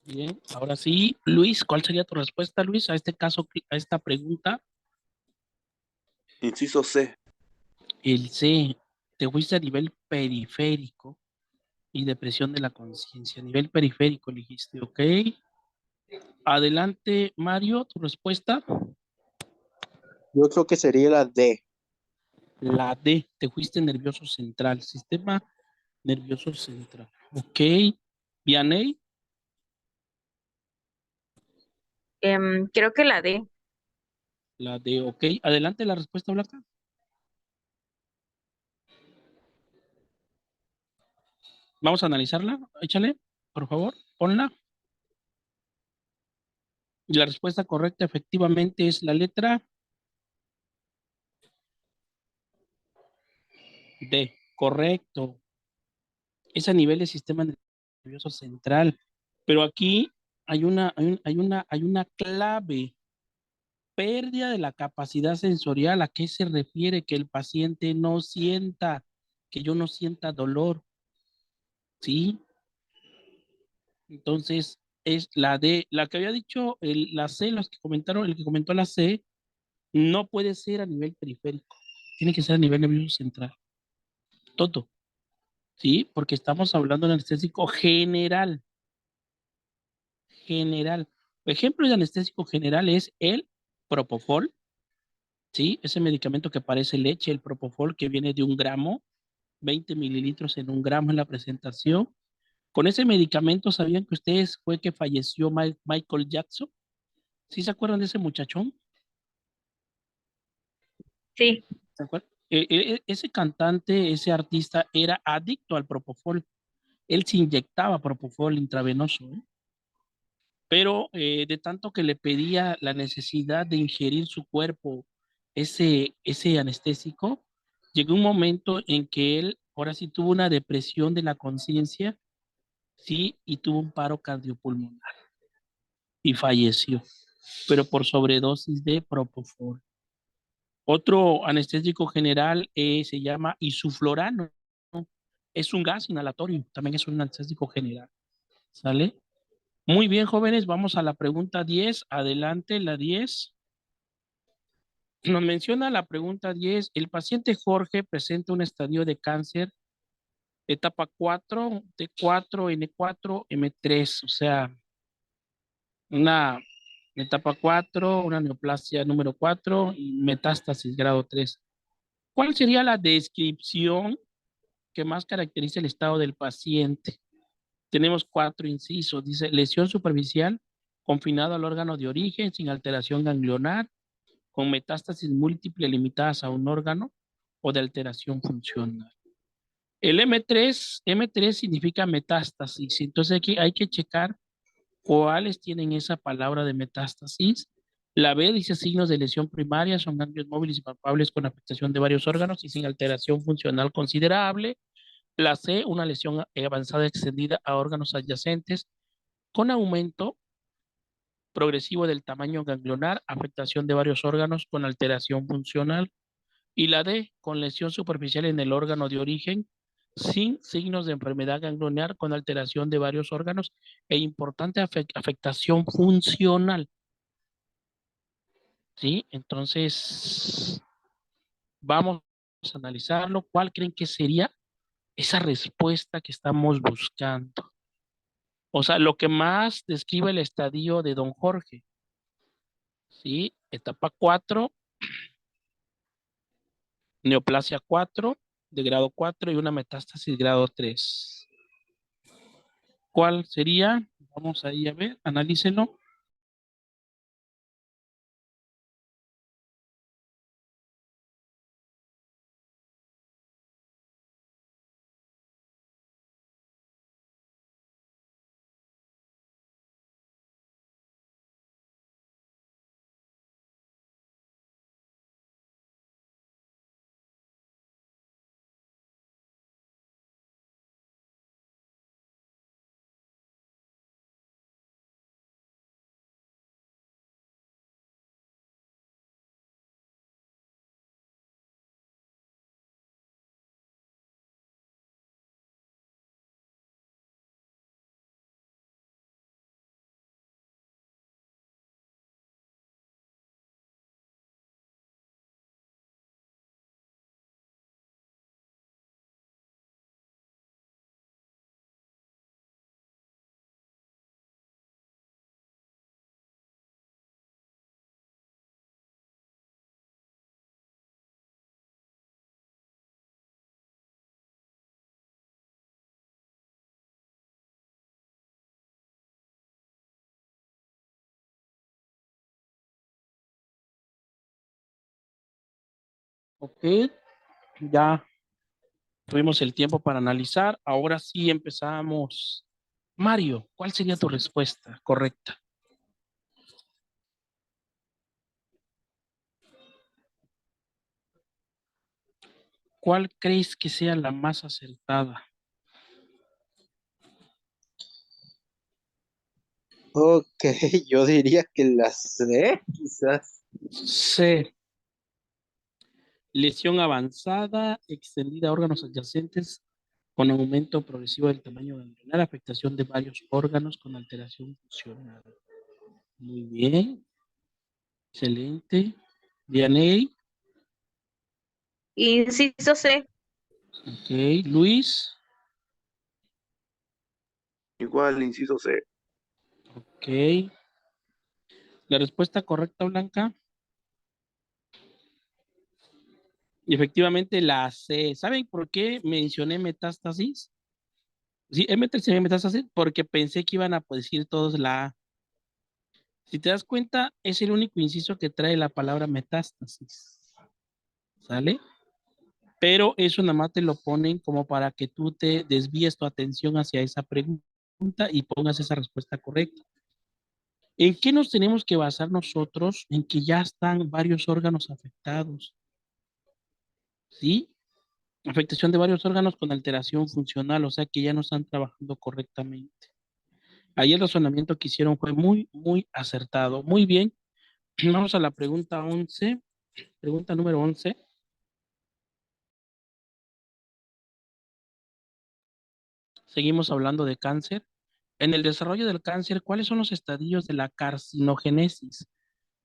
Bien, ahora sí, Luis, ¿cuál sería tu respuesta, Luis, a este caso, a esta pregunta? Inciso C. El C, te fuiste a nivel periférico y depresión de la conciencia. A nivel periférico elegiste, ¿ok? Adelante, Mario, tu respuesta. Yo creo que sería la D. La D, te fuiste nervioso central, sistema nervioso central. Ok. Vianey, Creo que la D. la D, ok. Adelante, la respuesta, Blanca. Vamos a analizarla. Échale, por favor, ponla. Y la respuesta correcta efectivamente es la letra D. Correcto. Es a nivel del sistema nervioso central. Pero aquí hay una clave. Pérdida de la capacidad sensorial. ¿A qué se refiere? Que el paciente no sienta, que yo no sienta dolor, ¿sí? Entonces, es la D, la que había dicho, la C, los que comentaron, el que comentó la C, no puede ser a nivel periférico, tiene que ser a nivel nervioso central, todo, ¿sí? Porque estamos hablando de anestésico general, general. Ejemplo de anestésico general es el propofol, ¿sí? Ese medicamento que parece leche, el propofol, que viene de 1 gramo, 20 mililitros en 1 gramo en la presentación. Con ese medicamento, ¿sabían que ustedes fue que falleció Michael Jackson? ¿Sí se acuerdan de ese muchachón? Sí, ¿Se acuerdan? Ese cantante, ese artista era adicto al propofol. Él se inyectaba propofol intravenoso, ¿eh? Pero de tanto que le pedía la necesidad de ingerir su cuerpo ese anestésico, llegó un momento en que él ahora sí tuvo una depresión de la conciencia, sí, y tuvo un paro cardiopulmonar y falleció, pero por sobredosis de propofol. Otro anestésico general se llama isuflorano. Es un gas inhalatorio, también es un anestésico general. ¿Sale? Muy bien, jóvenes, vamos a la pregunta 10. Adelante, la 10. Nos menciona la pregunta 10. El paciente Jorge presenta un estadio de cáncer etapa 4, T4, N4, M3, o sea, una etapa 4, una neoplasia número 4 y metástasis grado 3. ¿Cuál sería la descripción que más caracteriza el estado del paciente? Tenemos 4 incisos. Dice lesión superficial confinado al órgano de origen sin alteración ganglionar, con metástasis múltiple limitadas a un órgano o de alteración funcional. El M3 significa metástasis. Entonces aquí hay que checar cuáles tienen esa palabra de metástasis. La B dice signos de lesión primaria, son ganglios móviles y palpables con afectación de varios órganos y sin alteración funcional considerable. La C, una lesión avanzada extendida a órganos adyacentes con aumento progresivo del tamaño ganglionar, afectación de varios órganos con alteración funcional. Y la D, con lesión superficial en el órgano de origen, sin signos de enfermedad ganglionar con alteración de varios órganos e importante afectación funcional. ¿Sí? Entonces, vamos a analizarlo. ¿Cuál creen que sería esa respuesta que estamos buscando? O sea, lo que más describe el estadio de don Jorge, ¿sí? Etapa 4, neoplasia 4 de grado 4 y una metástasis grado 3. ¿Cuál sería? Vamos ahí a ver, analícenlo. Ok, ya tuvimos el tiempo para analizar. Ahora sí empezamos. Mario, ¿cuál sería tu respuesta correcta? ¿Cuál crees que sea la más acertada? Ok, yo diría que la C, quizás. C. Lesión avanzada, extendida a órganos adyacentes con aumento progresivo del tamaño ganglionar, afectación de varios órganos con alteración funcional. Muy bien, excelente. Vianey, Inciso C. ok. Luis, Igual, inciso C. ok. La respuesta correcta, Blanca. Y efectivamente la C. ¿Saben por qué mencioné metástasis? Sí, mencioné metástasis porque pensé que iban a decir todos la A. Si te das cuenta, es el único inciso que trae la palabra metástasis. ¿Sale? Pero eso nada más te lo ponen como para que tú te desvíes tu atención hacia esa pregunta y pongas esa respuesta correcta. ¿En qué nos tenemos que basar nosotros? En que ya están varios órganos afectados, ¿sí? Afectación de varios órganos con alteración funcional, o sea que ya no están trabajando correctamente. Ahí el razonamiento que hicieron fue muy, muy acertado. Muy bien. Vamos a la pregunta 11. Pregunta número 11. Seguimos hablando de cáncer. En el desarrollo del cáncer, ¿cuáles son los estadios de la carcinogénesis?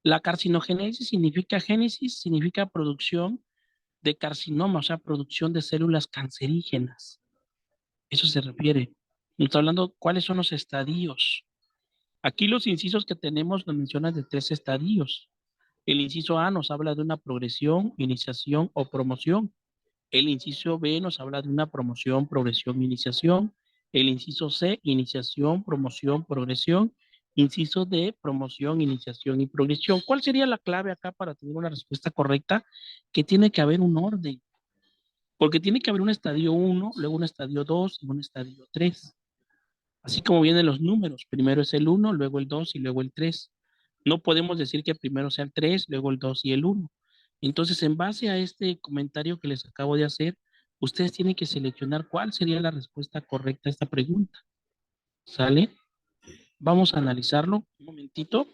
La carcinogénesis significa génesis, significa producción de carcinoma, o sea, producción de células cancerígenas. Eso se refiere. Nos está hablando cuáles son los estadios. Aquí los incisos que tenemos nos mencionan de tres estadios. El inciso A nos habla de una progresión, iniciación o promoción. El inciso B nos habla de una promoción, progresión, iniciación. El inciso C, iniciación, promoción, progresión. Inciso D, promoción, iniciación y progresión. ¿Cuál sería la clave acá para tener una respuesta correcta? Que tiene que haber un orden, porque tiene que haber un estadio 1, luego un estadio 2 y un estadio 3. Así como vienen los números, primero es el 1, luego el 2 y luego el 3. No podemos decir que primero sea el 3, luego el 2 y el 1. Entonces, en base a este comentario que les acabo de hacer, ustedes tienen que seleccionar cuál sería la respuesta correcta a esta pregunta. ¿Sale? Vamos a analizarlo un momentito.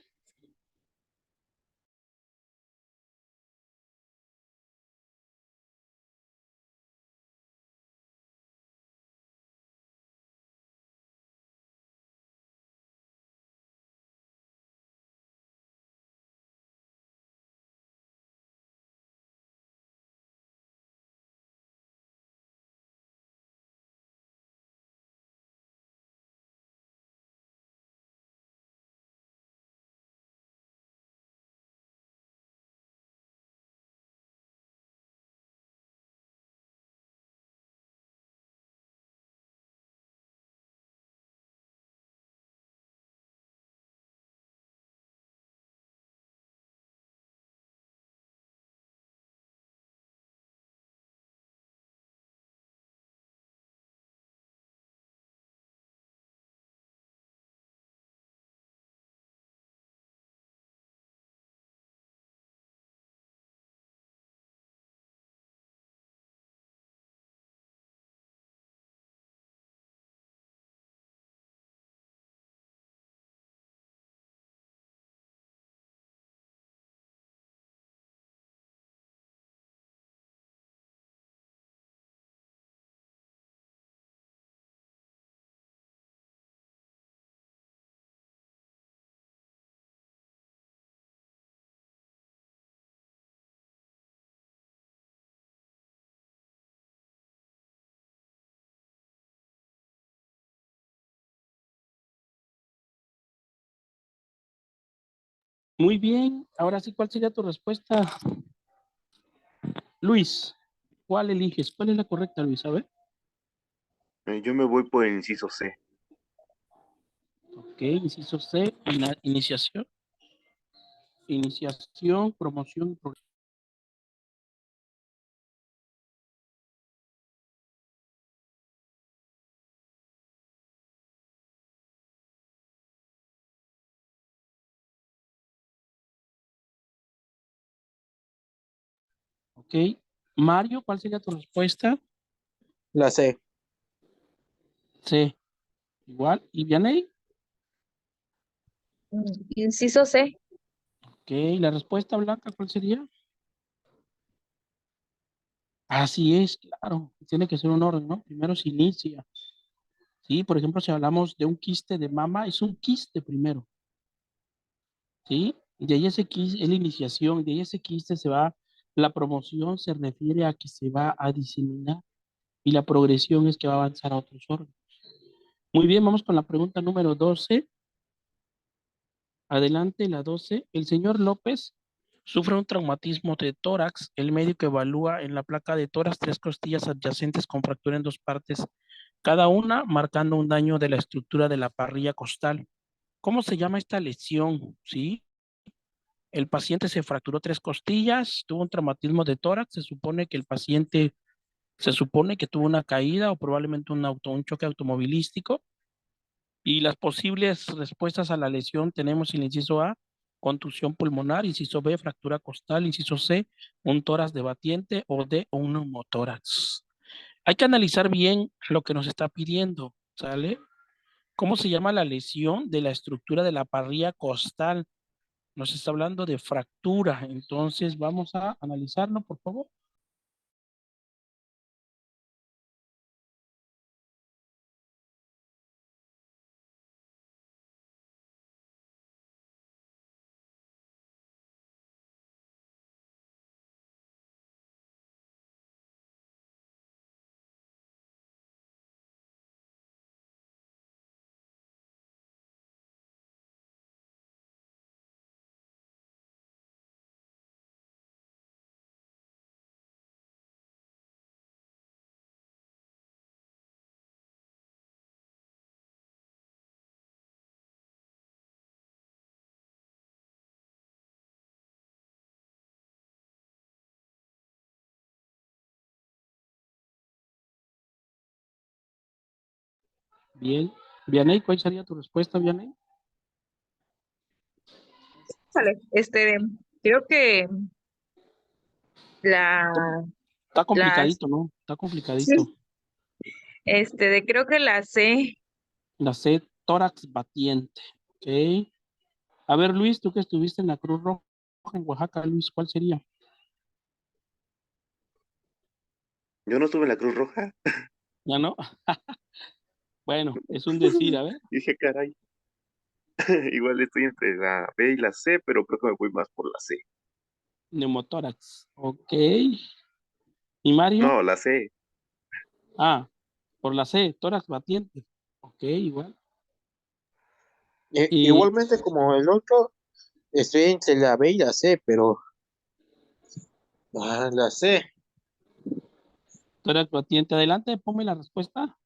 Muy bien. Ahora sí, ¿cuál sería tu respuesta, Luis? ¿Cuál eliges? ¿Cuál es la correcta, Luis? A ver. Yo me voy por el inciso C. Ok, inciso C, iniciación. Iniciación, promoción y progresión. Ok. Mario, ¿cuál sería tu respuesta? La C. C. Igual. ¿Y Vianey? Inciso C. Ok. ¿La respuesta, Blanca, cuál sería? Así es, claro. Tiene que ser un orden, ¿no? Primero se inicia. Sí, por ejemplo, si hablamos de un quiste de mama, es un quiste primero. ¿Sí? Y de ahí ese quiste es la iniciación, de ahí ese quiste se va, la promoción se refiere a que se va a diseminar y la progresión es que va a avanzar a otros órganos. Muy bien, vamos con la pregunta número 12. Adelante, la 12. El señor López sufre un traumatismo de tórax. El médico evalúa en la placa de tórax 3 costillas adyacentes con fractura en 2 partes, cada una marcando un daño de la estructura de la parrilla costal. ¿Cómo se llama esta lesión? ¿Sí? El paciente se fracturó 3 costillas, tuvo un traumatismo de tórax. Se supone que el paciente tuvo una caída o probablemente un choque automovilístico. Y las posibles respuestas a la lesión tenemos el inciso A, contusión pulmonar; inciso B, fractura costal; inciso C, un tórax debatiente; o D, un neumotórax. Hay que analizar bien lo que nos está pidiendo, ¿sale? ¿Cómo se llama la lesión de la estructura de la parrilla costal? Nos está hablando de fractura, entonces vamos a analizarlo, por favor. Bien. Vianey, ¿cuál sería tu respuesta, Vianey? Sale. Creo que la, Está las, complicadito, ¿no? Está complicadito. creo que la C. La C, tórax batiente. Ok. A ver, Luis, tú que estuviste en la Cruz Roja en Oaxaca, Luis, ¿cuál sería? Yo no estuve en la Cruz Roja. ¿Ya no? Bueno, es un decir, a ver. Dije, caray. Igual estoy entre la B y la C, pero creo que me voy más por la C. Neumotórax. Ok. ¿Y Mario? No, la C. Ah, por la C, tórax batiente. Ok, igual. Y Igualmente como el otro, estoy entre la B y la C, pero la C. tórax batiente. Adelante, ponme la respuesta.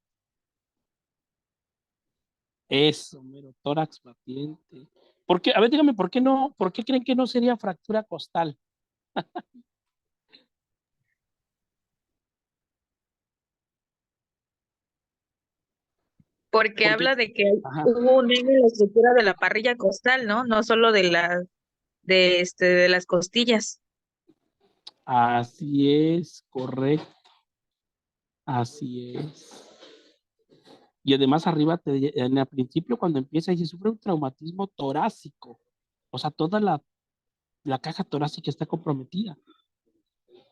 Eso, mero, tórax batiente. ¿Por qué? A ver, dígame, ¿por qué no? ¿Por qué creen que no sería fractura costal? Porque Porque, habla de que ajá, hubo un daño en la estructura de la parrilla costal, ¿no? No solo de las costillas. así es, correcto, así es. Y además arriba, en el principio, cuando empieza, dice, sufre un traumatismo torácico. O sea, toda la caja torácica está comprometida.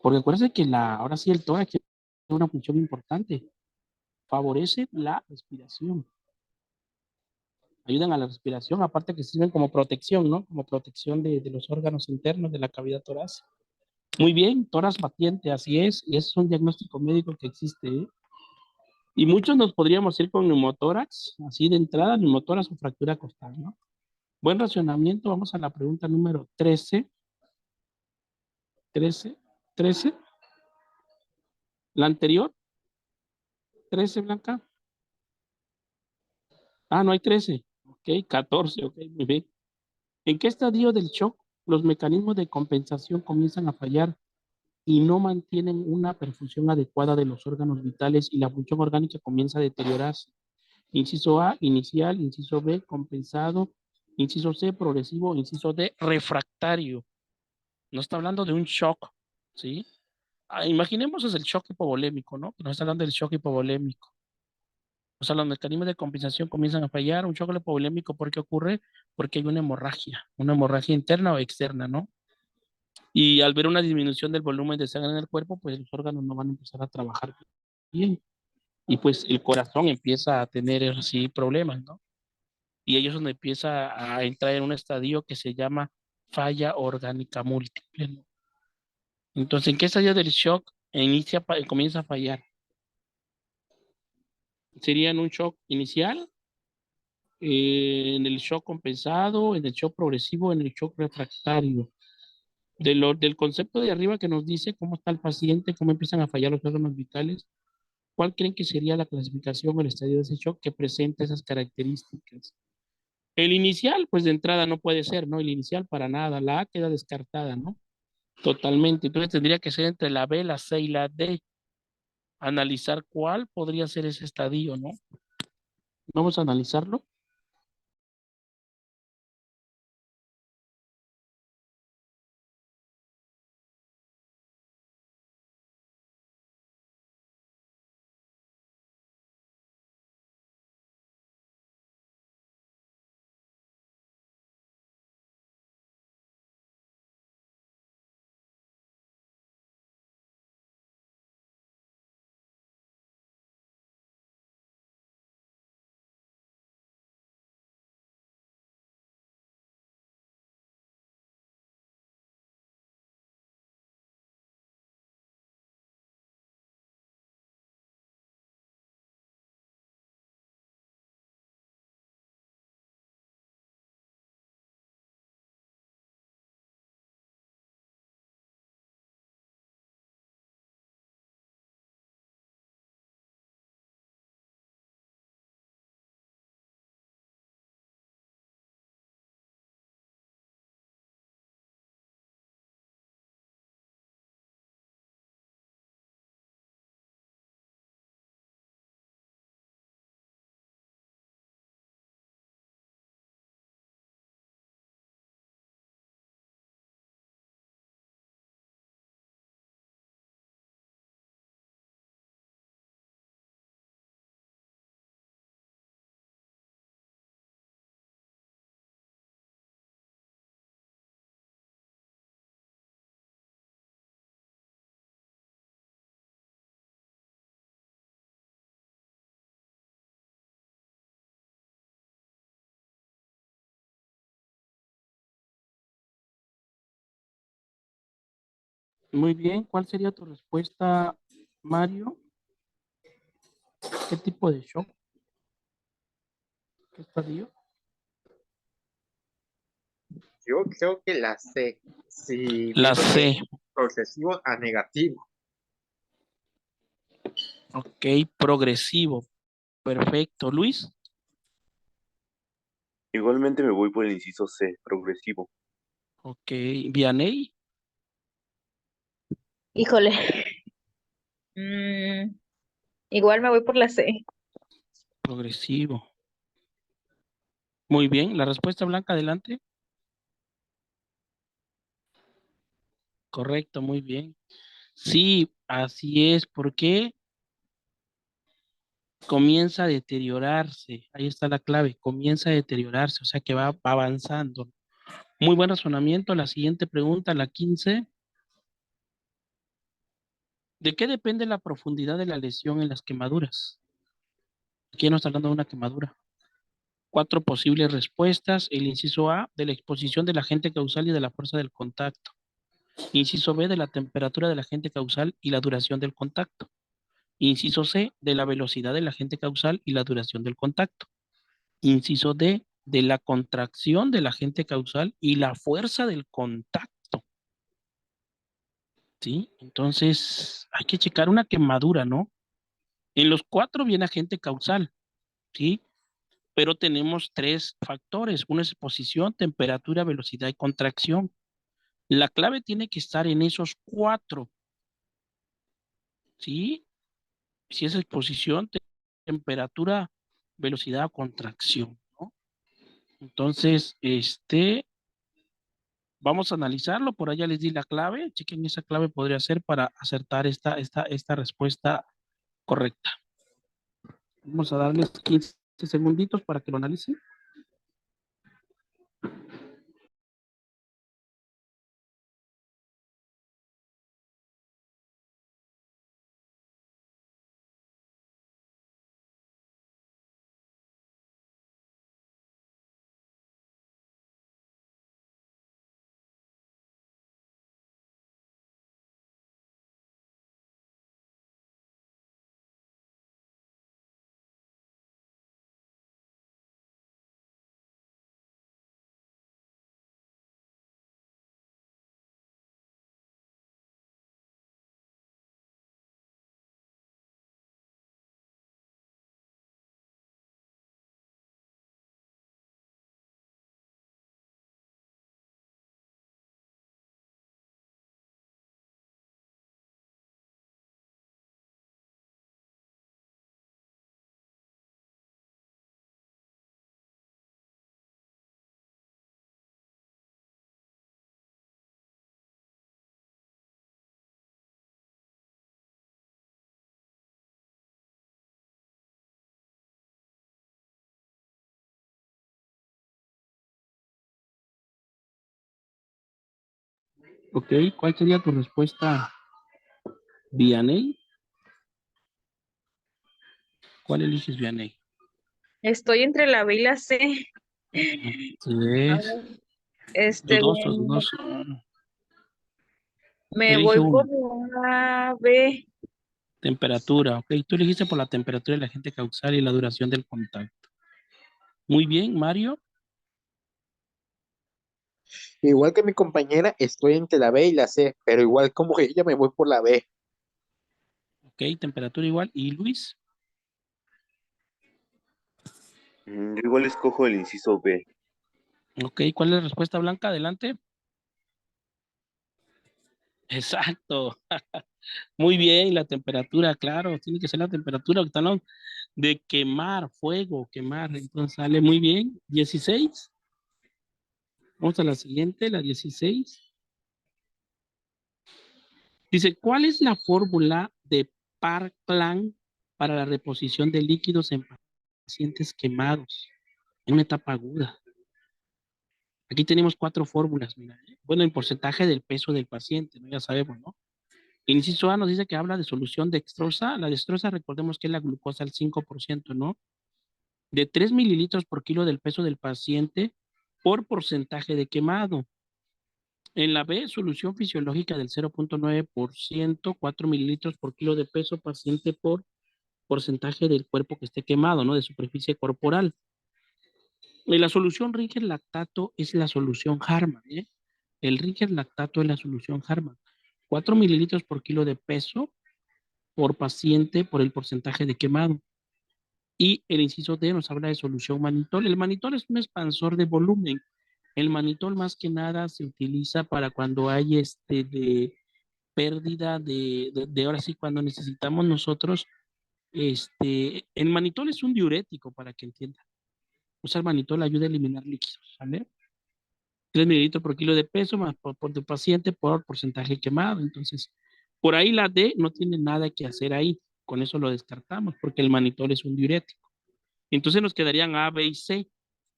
Porque acuérdense que ahora sí el tórax tiene una función importante. Favorece la respiración. Ayudan a la respiración, aparte que sirven como protección, ¿no? Como protección de los órganos internos de la cavidad torácica. Muy bien, tórax batiente, así es. Y ese es un diagnóstico médico que existe, ¿eh? Y muchos nos podríamos ir con neumotórax, así de entrada, neumotórax o fractura costal, ¿no? Buen racionamiento. Vamos a la pregunta número 13. 13. 13. La anterior, 13, Blanca. Ah, no hay 13. Ok, 14. Ok, muy bien. ¿En qué estadio del shock los mecanismos de compensación comienzan a fallar y no mantienen una perfusión adecuada de los órganos vitales y la función orgánica comienza a deteriorarse? Inciso A, inicial; inciso B, compensado; inciso C, progresivo; inciso D, refractario. No está hablando de un shock, ¿sí? Imaginemos es el shock hipovolémico, ¿no? Que nos está hablando del shock hipovolémico. O sea, los mecanismos de compensación comienzan a fallar. Un shock hipovolémico, ¿por qué ocurre? Porque hay una hemorragia interna o externa, ¿no? Y al ver una disminución del volumen de sangre en el cuerpo, pues los órganos no van a empezar a trabajar bien. Y pues el corazón empieza a tener así problemas, ¿no? Y ellos es donde empieza a entrar en un estadio que se llama falla orgánica múltiple, ¿no? Entonces, ¿en qué estadio del shock comienza a fallar? Sería en un shock inicial, en el shock compensado, en el shock progresivo, en el shock refractario. Del concepto de arriba que nos dice cómo está el paciente, cómo empiezan a fallar los órganos vitales, ¿cuál creen que sería la clasificación o el estadio de ese shock que presenta esas características? El inicial, pues de entrada no puede ser, ¿no? El inicial para nada, la A queda descartada, ¿no? Totalmente. Entonces tendría que ser entre la B, la C y la D. Analizar cuál podría ser ese estadio, ¿no? Vamos a analizarlo. Muy bien. ¿Cuál sería tu respuesta, Mario? ¿Qué tipo de shock? ¿Qué estadio? Yo creo que la C, si La viene de C. progresivo a negativo. Ok, progresivo. Perfecto. Luis. Igualmente me voy por el inciso C, progresivo. Ok. Vianey. Híjole. Mm, igual me voy por la C. Progresivo. Muy bien. La respuesta blanca, adelante. Correcto, muy bien. Sí, así es. ¿Por qué? Comienza a deteriorarse. Ahí está la clave. Comienza a deteriorarse, o sea que va avanzando. Muy buen razonamiento. La siguiente pregunta, la 15. ¿De qué depende la profundidad de la lesión en las quemaduras? Aquí nos está hablando de una quemadura. Cuatro posibles respuestas. El inciso A, de la exposición del agente causal y de la fuerza del contacto. Inciso B, de la temperatura del agente causal y la duración del contacto. Inciso C, de la velocidad del agente causal y la duración del contacto. Inciso D, de la contracción del agente causal y la fuerza del contacto. ¿Sí? Entonces, hay que checar una quemadura, ¿no? En los cuatro viene agente causal, ¿sí? Pero tenemos tres factores. Una es exposición, temperatura, velocidad y contracción. La clave tiene que estar en esos cuatro, ¿sí? Si es exposición, temperatura, velocidad o contracción, ¿no? Entonces, Vamos a analizarlo, por allá les di la clave, chequen esa clave podría ser para acertar esta respuesta correcta. Vamos a darles 15 segunditos para que lo analicen. Ok, ¿cuál sería tu respuesta, Vianey? ¿Cuál eliges, Vianey? Estoy entre la B y la C. Sí, A es ver, Este, dudoso, dudoso. me Elige voy por uno. la B. Temperatura, ok. Tú elegiste por la temperatura del agente causal y la duración del contacto. Muy bien, Mario. Igual que mi compañera, estoy entre la B y la C, pero igual como ella me voy por la B. Ok, temperatura igual. ¿Y Luis? Yo igual escojo el inciso B. Ok, ¿cuál es la respuesta blanca? Adelante. Exacto. Muy bien, la temperatura, claro, tiene que ser la temperatura, octanón, de quemar, fuego, quemar. Entonces sale muy bien. 16. Vamos a la siguiente, la 16. Dice, ¿cuál es la fórmula de Parkland para la reposición de líquidos en pacientes quemados en una etapa aguda? Aquí tenemos cuatro fórmulas, mira, ¿eh? Bueno, en porcentaje del peso del paciente, ¿no? Ya sabemos, ¿no? El inciso A nos dice que habla de solución dextrosa. La dextrosa, recordemos que es la glucosa al 5%, ¿no? De 3 mililitros por kilo del peso del paciente por porcentaje de quemado. En la B, solución fisiológica del 0.9%, 4 mililitros por kilo de peso paciente por porcentaje del cuerpo que esté quemado, ¿no? De superficie corporal. Y la solución Ringer lactato es la solución Harman, ¿eh? El Ringer lactato es la solución Harman. 4 mililitros por kilo de peso por paciente por el porcentaje de quemado. Y el inciso D nos habla de solución manitol. El manitol es un expansor de volumen. El manitol más que nada se utiliza para cuando hay de pérdida de ahora sí, cuando necesitamos nosotros, el manitol es un diurético para que entiendan. Usar manitol ayuda a eliminar líquidos, ¿vale? 3 mililitros por kilo de peso más por tu paciente por porcentaje quemado. Entonces, por ahí la D no tiene nada que hacer ahí. Con eso lo descartamos porque el manitol es un diurético. Entonces nos quedarían A, B y C.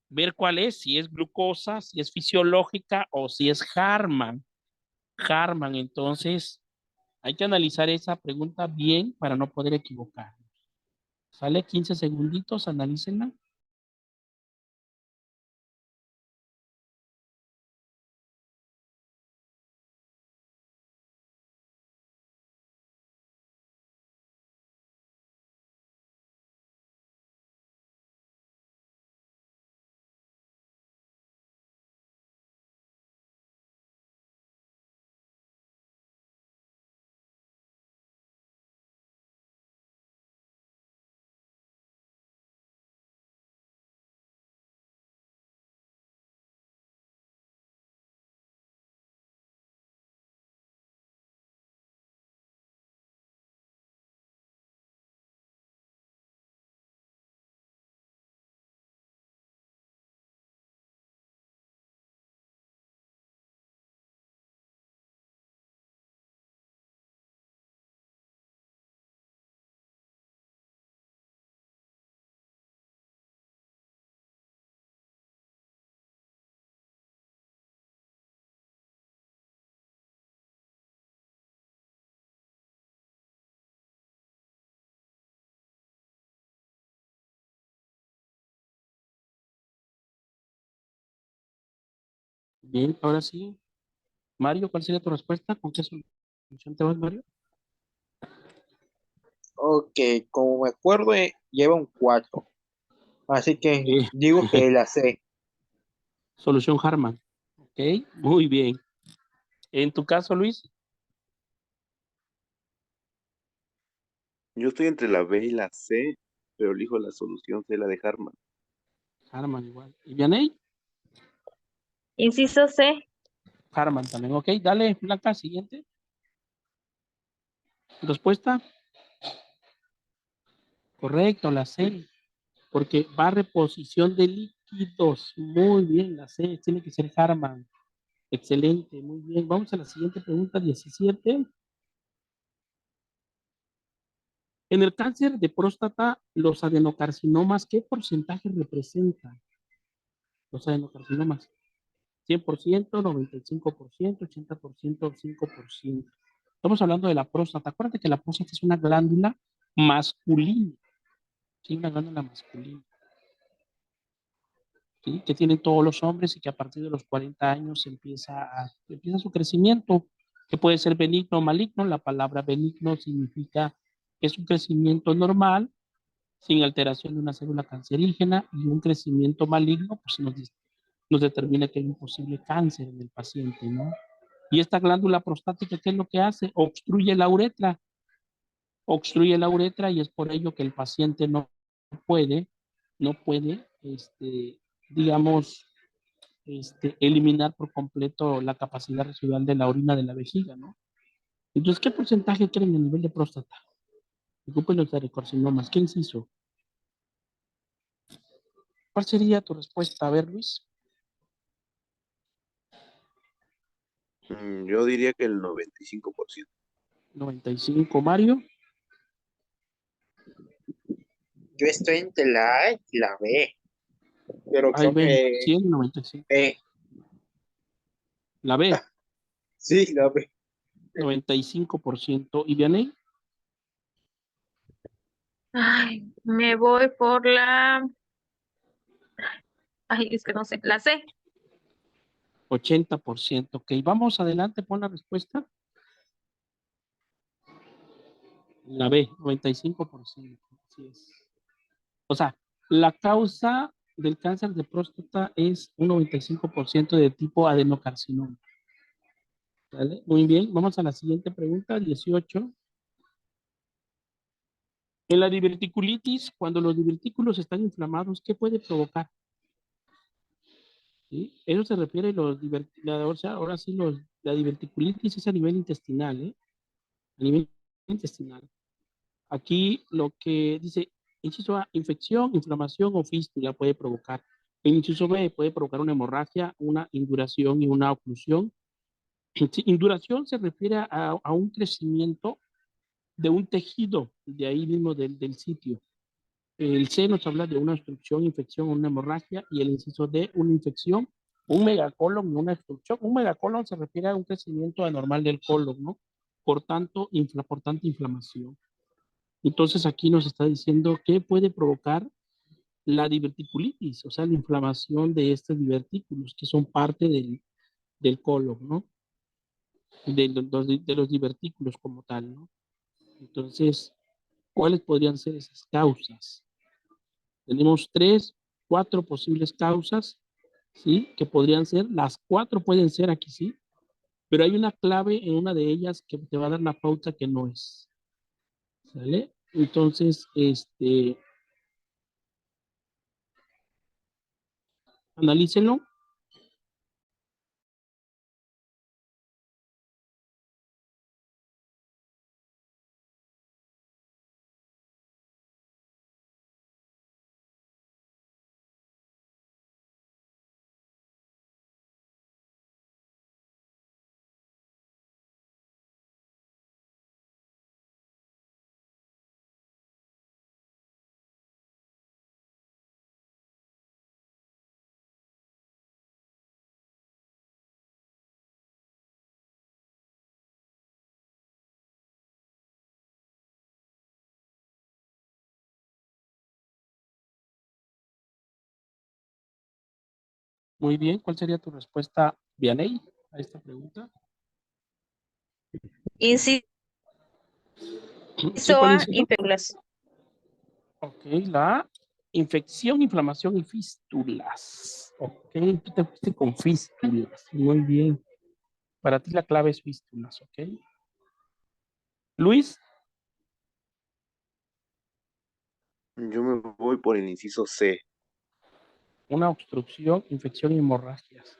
Ver cuál es, si es glucosa, si es fisiológica o si es Harman. Harman, entonces hay que analizar esa pregunta bien para no poder equivocar. Sale 15 segunditos, analícenla. Bien, ahora sí. Mario, ¿cuál sería tu respuesta? ¿Con qué solución te vas, Mario? Ok, como me acuerdo, lleva un 4. Así que Eh, digo que la C. Solución Harman. Ok, muy bien. En tu caso, Luis, Yo estoy entre la B y la C, pero elijo la solución C, la de Harman. Harman igual. ¿Y Vianey? Inciso C. Harman también. Ok, dale, Blanca, siguiente. Respuesta, correcto, la C, porque va a reposición de líquidos. Muy bien, la C, tiene que ser Harman. Excelente, muy bien. Vamos a la siguiente pregunta, 17. En el cáncer de próstata, los adenocarcinomas, ¿qué porcentaje representan los adenocarcinomas? 100%, 95%, 80%, 5%. Estamos hablando de la próstata. Acuérdate que la próstata es una glándula masculina, ¿sí? Una glándula masculina, ¿sí? Que tienen todos los hombres y que a partir de los 40 años empieza su crecimiento, que puede ser benigno o maligno. La palabra benigno significa que es un crecimiento normal, sin alteración de una célula cancerígena, y un crecimiento maligno, pues nos determina que hay un posible cáncer en el paciente, ¿no? Y esta glándula prostática, ¿qué es lo que hace? Obstruye la uretra y es por ello que el paciente puede, no puede, digamos, eliminar por completo la capacidad residual de la orina de la vejiga, ¿no? Entonces, ¿qué porcentaje creen en el nivel de próstata? Ocupen los adenocarcinomas. ¿Qué inciso? ¿Cuál sería tu respuesta? A ver, Luis. Yo diría que el 95%. 95, Mario. Yo estoy entre la A y la B, pero Ahí creo ven, que 100 y 95. B. La B, Sí, la B. 95%. ¿Y Vianey? Ay, me voy por la. Ay, es que no sé. La C. 80%. Ok, vamos adelante, pon la respuesta. La B, 95%. Así es. O sea, la causa del cáncer de próstata es un 95% de tipo adenocarcinoma. ¿Vale? Muy bien, vamos a la siguiente pregunta, 18. En la diverticulitis, cuando los divertículos están inflamados, ¿qué puede provocar? ¿Sí? Eso se refiere a o sea, ahora sí, la diverticulitis es a nivel intestinal, ¿eh? A nivel intestinal. Aquí lo que dice, inciso A, infección, inflamación o fístula puede provocar. El inciso B puede provocar una hemorragia, una induración y una oclusión. Sí, induración se refiere a un crecimiento de un tejido de ahí mismo del sitio. El C nos habla de una obstrucción, infección, una hemorragia, y el inciso D, una infección, un megacolon y una obstrucción. Un megacolon se refiere a un crecimiento anormal del colon, ¿no? Por tanto, por tanta inflamación. Entonces aquí nos está diciendo que puede provocar la diverticulitis, o sea, la inflamación de estos divertículos, que son parte del colon, ¿no? De los divertículos como tal, ¿no? Entonces, ¿cuáles podrían ser esas causas? Tenemos 4 posibles causas, ¿sí? Que podrían ser, las 4 pueden ser aquí, ¿sí? Pero hay una clave en una de ellas que te va a dar la pauta que no es, ¿sale? Entonces, analícenlo. Muy bien, ¿cuál sería tu respuesta, Vianey, a esta pregunta? Inciso ¿Sí, cuál A, inciso? infecciones. Ok, la A, infección, inflamación y fístulas. Ok, tú te fuiste con fístulas. Muy bien. Para ti la clave es fístulas, ok. Luis, Yo me voy por el inciso C. una obstrucción, infección y hemorragias.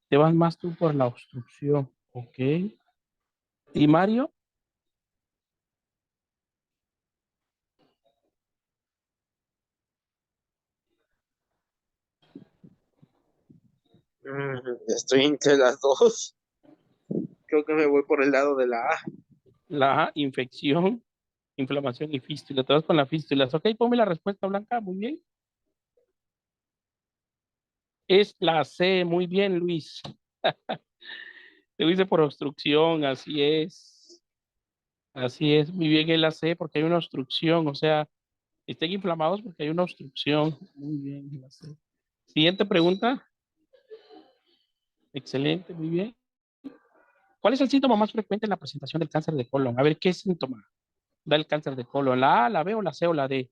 Te vas más tú por la obstrucción, ok. ¿Y Mario? Estoy entre las dos. Creo que me voy por el lado de la A. La A, infección, inflamación y fístula. Te vas con la fístulas, ok. Ponme la respuesta blanca, muy bien. Es la C, muy bien, Luis. Te hice por obstrucción, así es. Así es, muy bien, es la C porque hay una obstrucción, o sea, estén inflamados porque hay una obstrucción. Muy bien, es la C. Siguiente pregunta. Excelente, muy bien. ¿Cuál es el síntoma más frecuente en la presentación del cáncer de colon? A ver, ¿qué síntoma da el cáncer de colon? ¿La A, la B o la C o la D?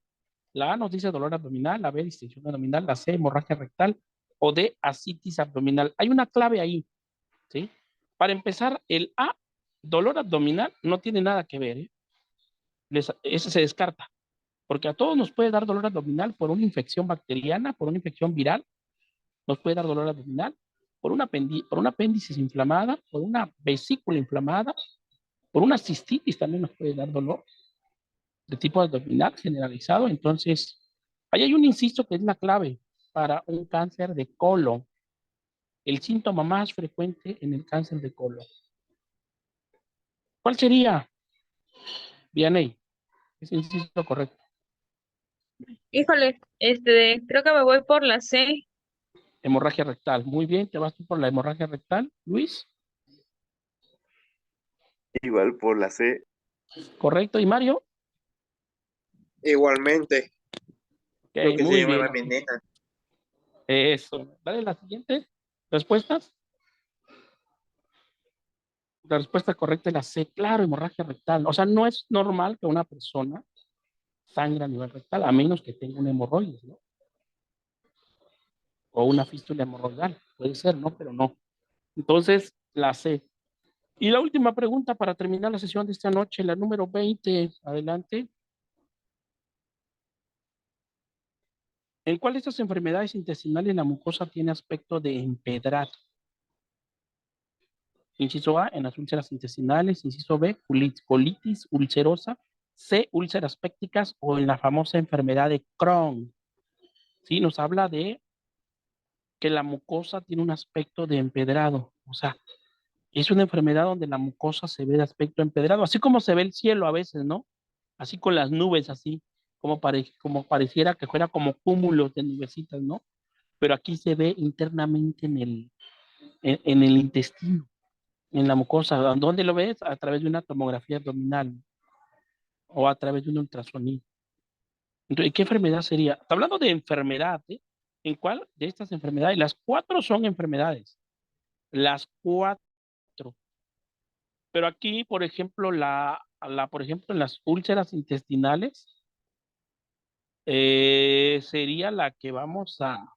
La A nos dice dolor abdominal, la B distensión abdominal, la C hemorragia rectal o D ascitis abdominal. Hay una clave ahí, ¿sí? Para empezar, el A, dolor abdominal, no tiene nada que ver, ¿eh? Ese se descarta, porque a todos nos puede dar dolor abdominal por una infección bacteriana, por una infección viral, nos puede dar dolor abdominal, por una apéndice inflamada, por una vesícula inflamada, por una cistitis también nos puede dar dolor de tipo abdominal generalizado. Entonces, ahí hay un inciso que es la clave para un cáncer de colon, el síntoma más frecuente en el cáncer de colon. ¿Cuál sería, Vianey? Es el inciso correcto. Híjole, creo que me voy por la C. Hemorragia rectal. Muy bien, te vas tú por la hemorragia rectal, Luis. Igual por la C. Correcto. ¿Y Mario? Igualmente, creo Ok, que se muy llama bien. la venena. Eso. Dale la siguiente. ¿Respuestas? La respuesta correcta es la C. Claro, hemorragia rectal. O sea, no es normal que una persona sangre a nivel rectal, a menos que tenga un hemorroides, ¿no? O una fístula hemorroidal. Puede ser, ¿no? Pero no. Entonces, la C. Y la última pregunta para terminar la sesión de esta noche, la número 20. Adelante. ¿En cuál de estas enfermedades intestinales la mucosa tiene aspecto de empedrado? Inciso A, en las úlceras intestinales. Inciso B, colitis ulcerosa. C, úlceras pépticas o en la famosa enfermedad de Crohn. Sí, nos habla de que la mucosa tiene un aspecto de empedrado. O sea, es una enfermedad donde la mucosa se ve de aspecto empedrado, así como se ve el cielo a veces, ¿no? Así con las nubes, así, como pareciera que fuera como cúmulos de nubecitas, ¿no? Pero aquí se ve internamente en el intestino, en la mucosa. ¿Dónde lo ves? A través de una tomografía abdominal o a través de un ultrasonido. Entonces, ¿qué enfermedad sería? Está hablando de enfermedad, ¿eh? ¿En cuál de estas enfermedades? Las cuatro son enfermedades. Las cuatro. Pero aquí, por ejemplo, por ejemplo, en las úlceras intestinales, sería la que vamos a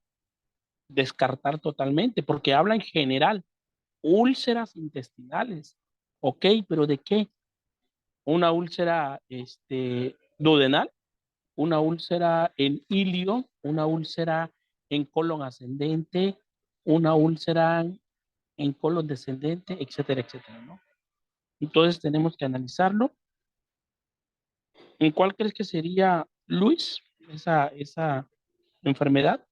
descartar totalmente, porque habla en general, úlceras intestinales. Ok, pero ¿de qué? Una úlcera duodenal, una úlcera en ilio, una úlcera en colon ascendente, una úlcera en colon descendente, etcétera, etcétera, ¿no? Entonces tenemos que analizarlo. ¿En cuál crees que sería, Luis, esa enfermedad?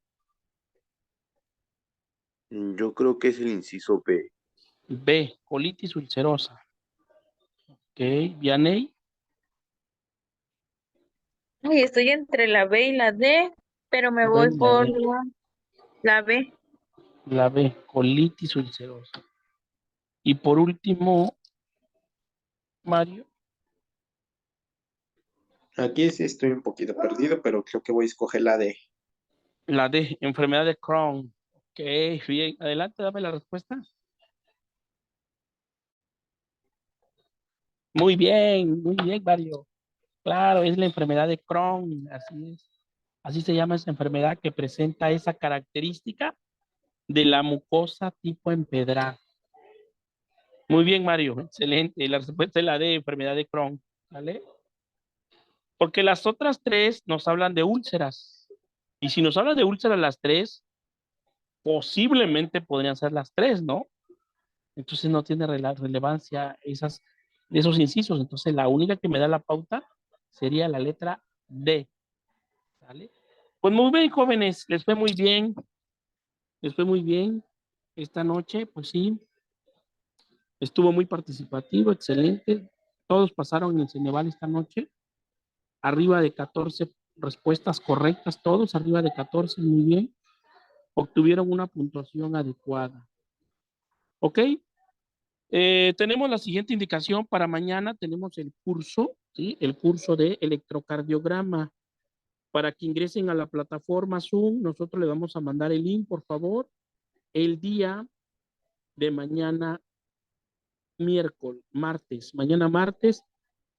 Yo creo que es el inciso B. B, colitis ulcerosa. Ok, Vianey, Ay, estoy entre la B y la D, pero me B, voy la por D, la B. la B, colitis ulcerosa. Y por último, Mario, Aquí sí estoy un poquito perdido, pero creo que voy a escoger la D. la D, enfermedad de Crohn. Ok, bien. Adelante, dame la respuesta. Muy bien, Mario. Claro, es la enfermedad de Crohn, así es. Así se llama esa enfermedad que presenta esa característica de la mucosa tipo empedrada. Muy bien, Mario, excelente. La respuesta es la de enfermedad de Crohn, ¿vale? Porque las otras tres nos hablan de úlceras. Y si nos hablan de úlceras las tres, posiblemente podrían ser las tres, ¿no? Entonces no tiene relevancia esos incisos. Entonces la única que me da la pauta sería la letra D, ¿vale? Pues muy bien, jóvenes, les fue muy bien esta noche, pues sí, estuvo muy participativo, excelente. Todos pasaron en el Ceneval esta noche, arriba de 14 respuestas correctas, todos arriba de 14, muy bien. Obtuvieron una puntuación adecuada. ¿Ok? Tenemos la siguiente indicación para mañana, tenemos el curso, ¿sí? El curso de electrocardiograma. Para que ingresen a la plataforma Zoom, nosotros le vamos a mandar el link, por favor, el día de mañana mañana martes,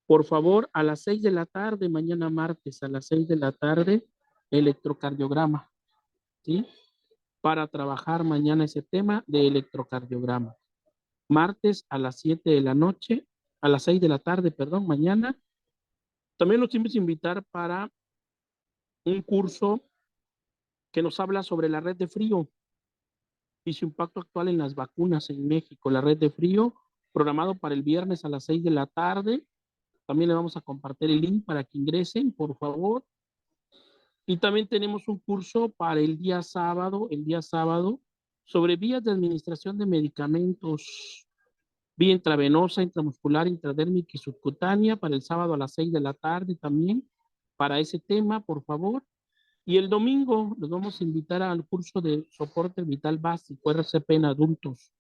por favor, a las 6 de la tarde, mañana martes a las 6 de la tarde, electrocardiograma, ¿sí? Para trabajar mañana ese tema de electrocardiograma. Martes a las 7 de la noche, a las 6 de la tarde, perdón, mañana. También nos vamos a invitar para un curso que nos habla sobre la red de frío y su impacto actual en las vacunas en México. La red de frío, programado para el viernes a las 6 de la tarde. También le vamos a compartir el link para que ingresen, por favor. Y también tenemos un curso para el día sábado, sobre vías de administración de medicamentos, vía intravenosa, intramuscular, intradérmica y subcutánea, para el sábado a las 6 de la tarde también, para ese tema, por favor. Y el domingo los vamos a invitar al curso de soporte vital básico, RCP en adultos.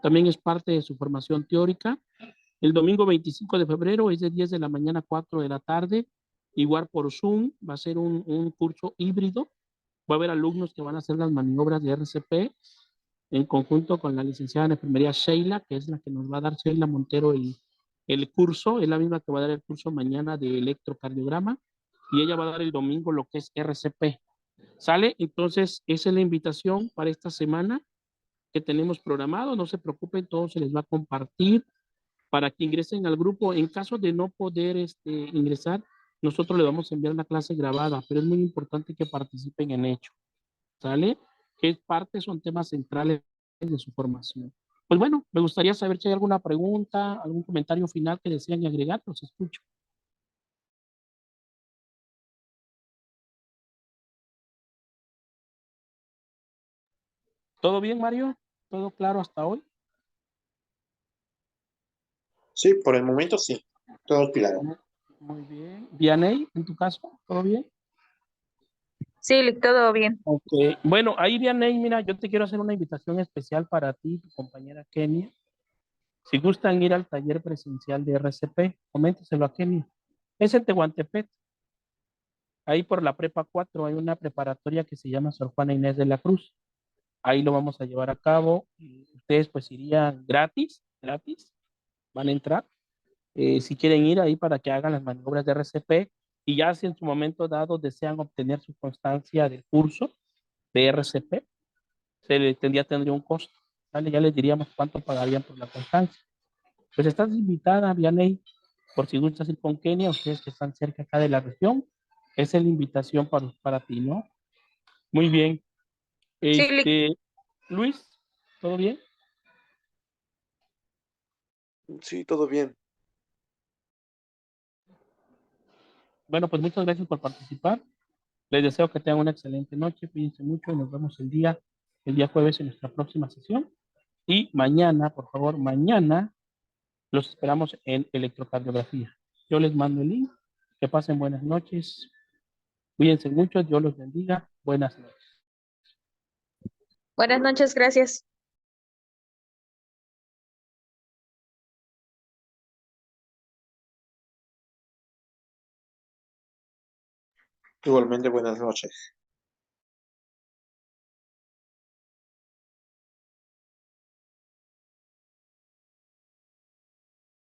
También es parte de su formación teórica. El domingo 25 de febrero es de 10 de la mañana a 4 de la tarde, igual por Zoom, va a ser un curso híbrido. Va a haber alumnos que van a hacer las maniobras de RCP en conjunto con la licenciada en enfermería Sheila, que es la que nos va a dar Sheila Montero el curso, es la misma que va a dar el curso mañana de electrocardiograma, y ella va a dar el domingo lo que es RCP. ¿Sale? Entonces, esa es la invitación para esta semana que tenemos programado. No se preocupen, todo se les va a compartir para que ingresen al grupo. En caso de no poder ingresar, nosotros le vamos a enviar una clase grabada, pero es muy importante que participen en ello. ¿Sale? Que es parte, son temas centrales de su formación. Pues bueno, me gustaría saber si hay alguna pregunta, algún comentario final que desean agregar, los escucho. ¿Todo bien, Mario? ¿Todo claro hasta hoy? Sí, por el momento sí, todo claro. Muy bien. Vianey, en tu caso, ¿todo bien? Sí, todo bien. Ok. Bueno, ahí Vianey, mira, yo te quiero hacer una invitación especial para ti, tu compañera Kenia. Si gustan ir al taller presencial de RCP, coménteselo a Kenia. Es en Tehuantepec. Ahí por la Prepa 4 hay una preparatoria que se llama Sor Juana Inés de la Cruz. Ahí lo vamos a llevar a cabo. Y ustedes pues irían gratis, van a entrar. Si quieren ir ahí para que hagan las maniobras de RCP y ya si en su momento dado desean obtener su constancia del curso de RCP, tendría un costo. ¿Vale? Ya les diríamos cuánto pagarían por la constancia. Pues estás invitada, Vianey, por si gustas ir con Kenia, ustedes que están cerca acá de la región, esa es la invitación para ti, ¿no? Muy bien. Sí, Luis, ¿todo bien? Sí, todo bien. Bueno, pues muchas gracias por participar. Les deseo que tengan una excelente noche, cuídense mucho y nos vemos el día jueves en nuestra próxima sesión. Y mañana, por favor, mañana los esperamos en electrocardiografía. Yo les mando el link. Que pasen buenas noches. Cuídense mucho. Dios los bendiga. Buenas noches. buenas noches, gracias. Igualmente, buenas noches.